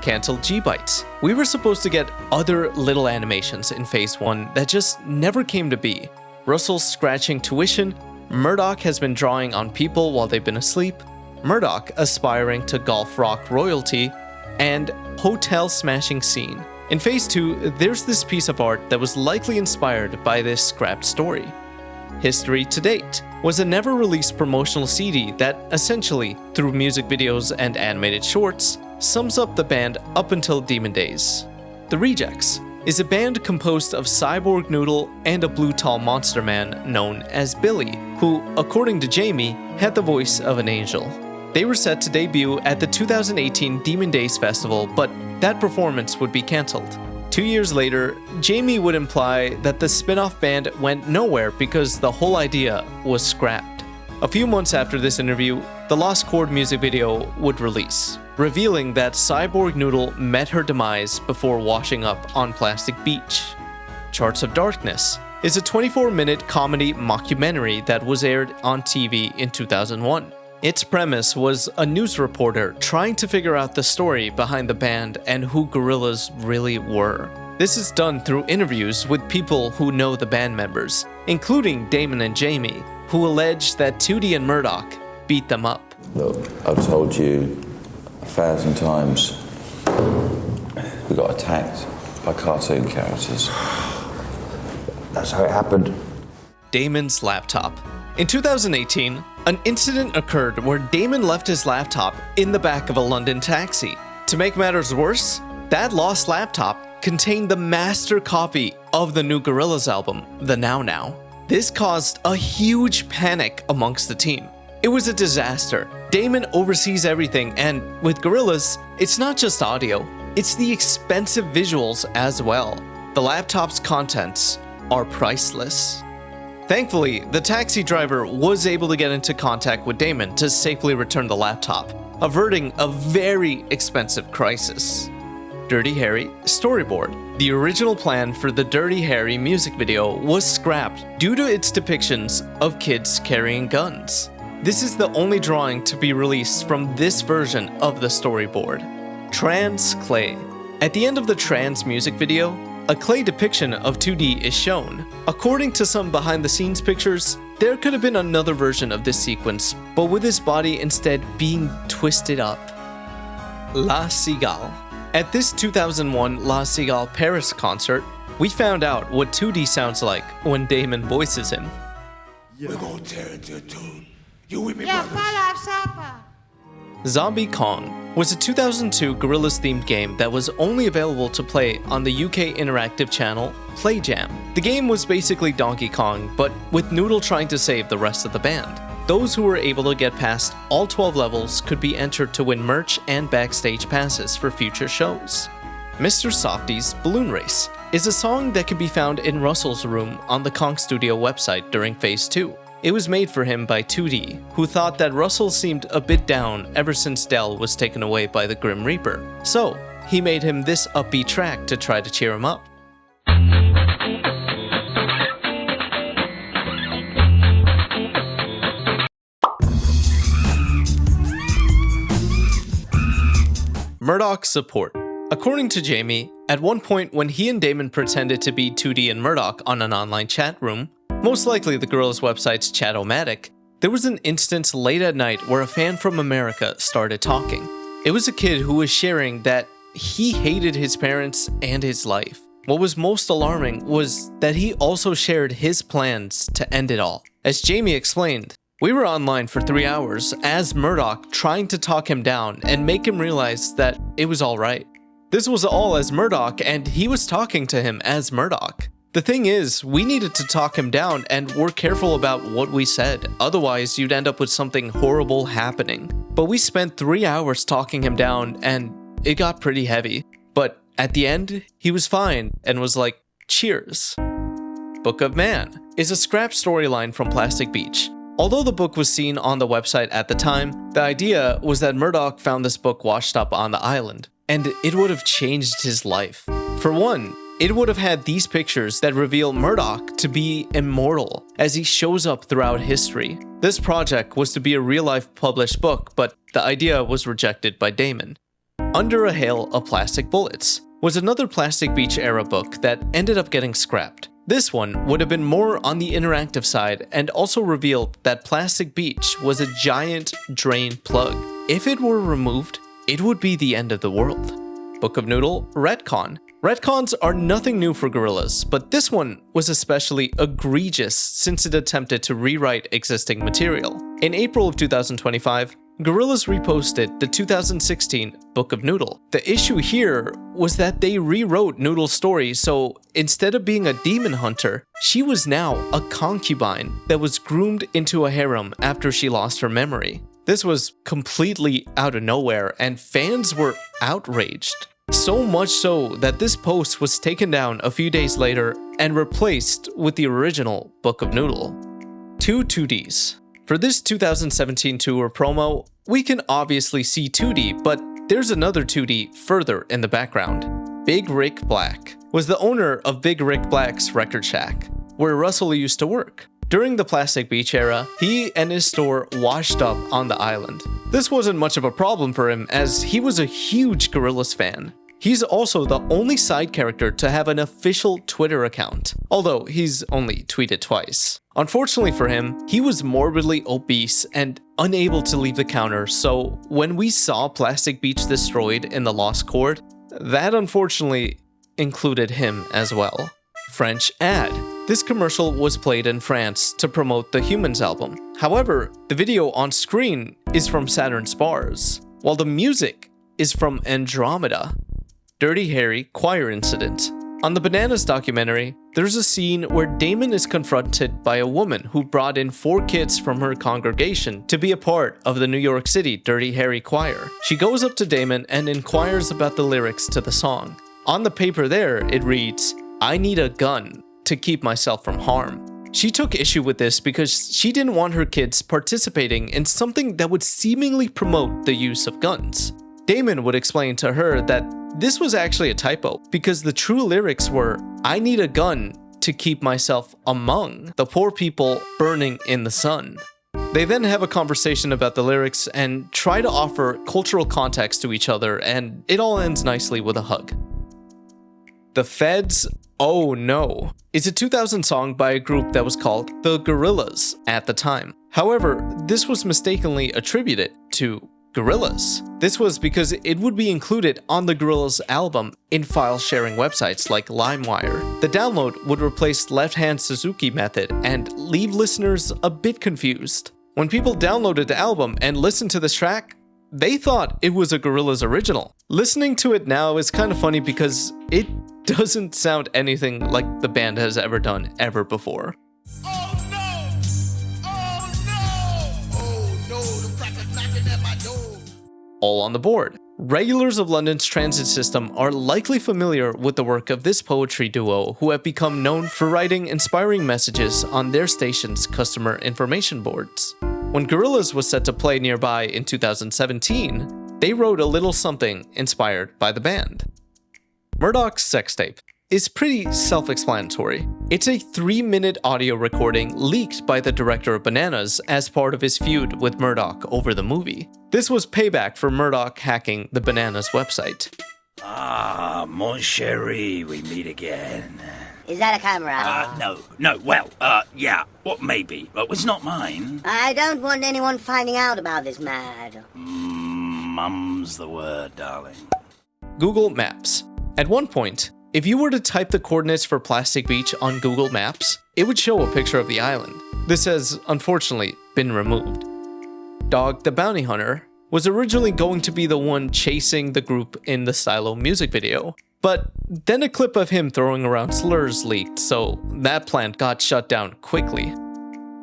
Cancelled G-Bytes. We were supposed to get other little animations in Phase 1 that just never came to be. Russell's scratching tuition, Murdoch has been drawing on people while they've been asleep, Murdoch aspiring to golf rock royalty, and hotel smashing scene. In Phase 2, there's this piece of art that was likely inspired by this scrapped story. History to Date was a never-released promotional CD that essentially, through music videos and animated shorts, sums up the band up until Demon Days. The Rejects is a band composed of Cyborg Noodle and a blue tall monster man known as Billy, who, according to Jamie, had the voice of an angel. They were set to debut at the 2018 Demon Days Festival, but that performance would be cancelled. 2 years later, Jamie would imply that the spin-off band went nowhere because the whole idea was scrapped. A few months after this interview, the Lost Chord music video would release, revealing that Cyborg Noodle met her demise before washing up on Plastic Beach. Charts of Darkness is a 24-minute comedy mockumentary that was aired on TV in 2001. Its premise was a news reporter trying to figure out the story behind the band and who Gorillaz really were. This is done through interviews with people who know the band members, including Damon and Jamie, who allege that 2D and Murdoch beat them up. Look, I've told you 1,000 times we got attacked by cartoon characters. That's how it happened. Damon's laptop. In 2018, an incident occurred where Damon left his laptop in the back of a London taxi. To make matters worse, that lost laptop contained the master copy of the new Gorillaz album, The Now Now. This caused a huge panic amongst the team. It was a disaster. Damon oversees everything, and with Gorillaz, it's not just audio, it's the expensive visuals as well. The laptop's contents are priceless. Thankfully, the taxi driver was able to get into contact with Damon to safely return the laptop, averting a very expensive crisis. Dirty Harry storyboard. The original plan for the Dirty Harry music video was scrapped due to its depictions of kids carrying guns. This is the only drawing to be released from this version of the storyboard. Trans Clay. At the end of the Trans music video, a clay depiction of 2D is shown. According to some behind-the-scenes pictures, there could have been another version of this sequence, but with his body instead being twisted up. La Cigale. At this 2001 La Cigale Paris concert, we found out what 2D sounds like when Damon voices him. We're gonna tear into a tune. You with me, Yeah, brothers? follow Safa. Zombie Kong was a 2002 Gorillaz-themed game that was only available to play on the UK interactive channel Play Jam. The game was basically Donkey Kong, but with Noodle trying to save the rest of the band. Those who were able to get past all 12 levels could be entered to win merch and backstage passes for future shows. Mr. Softy's Balloon Race is a song that can be found in Russell's room on the Kong Studio website during Phase 2. It was made for him by 2D, who thought that Russell seemed a bit down ever since Dell was taken away by the Grim Reaper. So, he made him this upbeat track to try to cheer him up. Murdoch's support. According to Jamie, at one point when he and Damon pretended to be 2D and Murdoch on an online chat room, most likely the Gorillaz website's Chat-O-Matic, there was an instance late at night where a fan from America started talking. It was a kid who was sharing that he hated his parents and his life. What was most alarming was that he also shared his plans to end it all. As Jamie explained, we were online for 3 hours as Murdoch trying to talk him down and make him realize that it was alright. This was all as Murdoch, and he was talking to him as Murdoch. The thing is, we needed to talk him down and were careful about what we said, otherwise you'd end up with something horrible happening. But we spent 3 hours talking him down and it got pretty heavy. But at the end, he was fine and was like, cheers. Book of Man is a scrap storyline from Plastic Beach. Although the book was seen on the website at the time, the idea was that Murdoch found this book washed up on the island, and it would have changed his life. For one, it would have had these pictures that reveal Murdoch to be immortal as he shows up throughout history. This project was to be a real-life published book, but the idea was rejected by Damon. Under a Hail of Plastic Bullets was another Plastic Beach era book that ended up getting scrapped. This one would have been more on the interactive side and also revealed that Plastic Beach was a giant drain plug. If it were removed, it would be the end of the world. Book of Noodle, Retcon. Retcons are nothing new for Gorillaz, but this one was especially egregious since it attempted to rewrite existing material. In April of 2025, Gorillaz reposted the 2016 Book of Noodle. The issue here was that they rewrote Noodle's story, so instead of being a demon hunter, she was now a concubine that was groomed into a harem after she lost her memory. This was completely out of nowhere, and fans were outraged. So much so that this post was taken down a few days later and replaced with the original Book of Noodle. 2Ds. For this 2017 tour promo, we can obviously see 2D, but there's another 2D further in the background. Big Rick Black was the owner of Big Rick Black's Record Shack, where Russell used to work. During the Plastic Beach era, he and his store washed up on the island. This wasn't much of a problem for him as he was a huge Gorillaz fan. He's also the only side character to have an official Twitter account, although he's only tweeted twice. Unfortunately for him, he was morbidly obese and unable to leave the counter, so when we saw Plastic Beach destroyed in the Lost Chord, that unfortunately included him as well. French ad. This commercial was played in France to promote the Humans album. However, the video on screen is from Saturn's Bars, while the music is from Andromeda. Dirty Harry choir incident. On the Bananas documentary, there's a scene where Damon is confronted by a woman who brought in 4 kids from her congregation to be a part of the New York City Dirty Harry choir. She goes up to Damon and inquires about the lyrics to the song. On the paper there, it reads, "I need a gun to keep myself from harm." She took issue with this because she didn't want her kids participating in something that would seemingly promote the use of guns. Damon would explain to her that this was actually a typo because the true lyrics were, "I need a gun to keep myself among the poor people burning in the sun." They then have a conversation about the lyrics and try to offer cultural context to each other, and it all ends nicely with a hug. The Feds, Oh No, is a 2000 song by a group that was called the Gorillaz at the time. However, this was mistakenly attributed to Gorillaz. This was because it would be included on the Gorillaz album in file-sharing websites like LimeWire. The download would replace left-hand Suzuki method and leave listeners a bit confused. When people downloaded the album and listened to this track, they thought it was a Gorillaz original. Listening to it now is kind of funny because it doesn't sound anything like the band has ever done ever before. All on the board. Regulars of London's transit system are likely familiar with the work of this poetry duo who have become known for writing inspiring messages on their station's customer information boards. When Gorillaz was set to play nearby in 2017, they wrote a little something inspired by the band. Murdoch's sex tape is pretty self-explanatory. It's a 3-minute audio recording leaked by the director of Bananas as part of his feud with Murdoch over the movie. This was payback for Murdoch hacking the Bananas website. Ah, mon chéri, we meet again. Is that a camera? Yeah, what maybe, but it's not mine. I don't want anyone finding out about this, Mad. Mum's the word, darling. Google Maps. At one point, if you were to type the coordinates for Plastic Beach on Google Maps, it would show a picture of the island. This has, unfortunately, been removed. Dog the Bounty Hunter was originally going to be the one chasing the group in the Silo music video, but then a clip of him throwing around slurs leaked, so that plan got shut down quickly.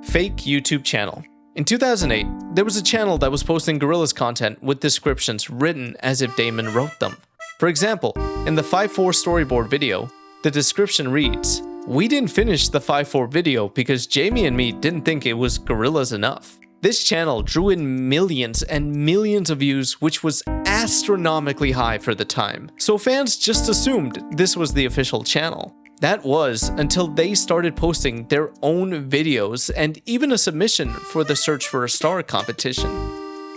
Fake YouTube channel. In 2008, there was a channel that was posting Gorillaz content with descriptions written as if Damon wrote them. For example, in the 5-4 storyboard video, the description reads, "We didn't finish the 5-4 video because Jamie and me didn't think it was Gorillaz enough." This channel drew in millions and millions of views, which was astronomically high for the time, so fans just assumed this was the official channel. That was until they started posting their own videos and even a submission for the Search for a Star competition.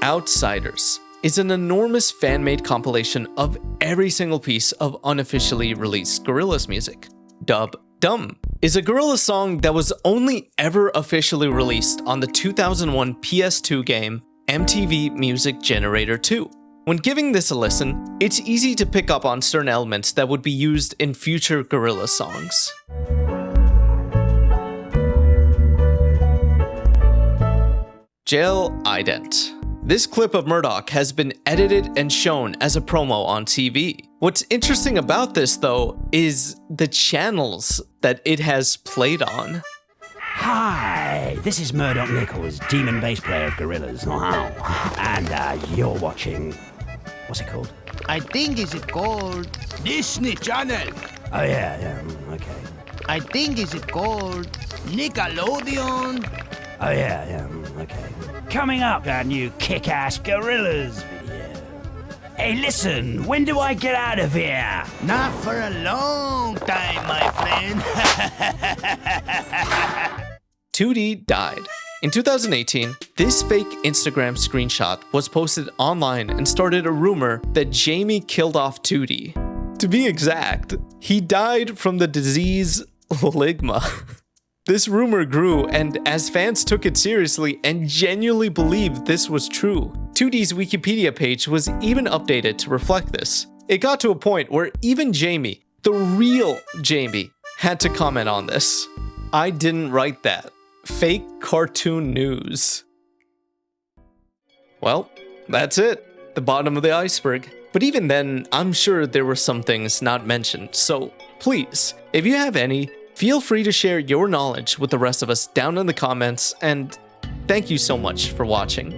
Outsiders is an enormous fan-made compilation of every single piece of unofficially released Gorillaz music. Dub Dumb is a Gorillaz song that was only ever officially released on the 2001 PS2 game MTV Music Generator 2. When giving this a listen, it's easy to pick up on certain elements that would be used in future Gorillaz songs. Jail Ident. This clip of Murdoch has been edited and shown as a promo on TV. What's interesting about this, though, is the channels that it has played on. Hi, this is Murdoch Nichols, demon bass player of Gorillaz. And you're watching... what's it called? I think it's called Disney Channel. Oh, yeah, okay. I think it's called Nickelodeon. Oh, yeah, okay. Coming up, our new kick-ass Gorillaz video. Hey, listen, when do I get out of here? Not for a long time, my friend. 2D died. In 2018, this fake Instagram screenshot was posted online and started a rumor that Jamie killed off 2D. To be exact, he died from the disease ligma. This rumor grew, and as fans took it seriously and genuinely believed this was true, 2D's Wikipedia page was even updated to reflect this. It got to a point where even Jamie, the real Jamie, had to comment on this. "I didn't write that. Fake cartoon news." Well, that's it. The bottom of the iceberg. But even then, I'm sure there were some things not mentioned, so please, if you have any, feel free to share your knowledge with the rest of us down in the comments, and thank you so much for watching.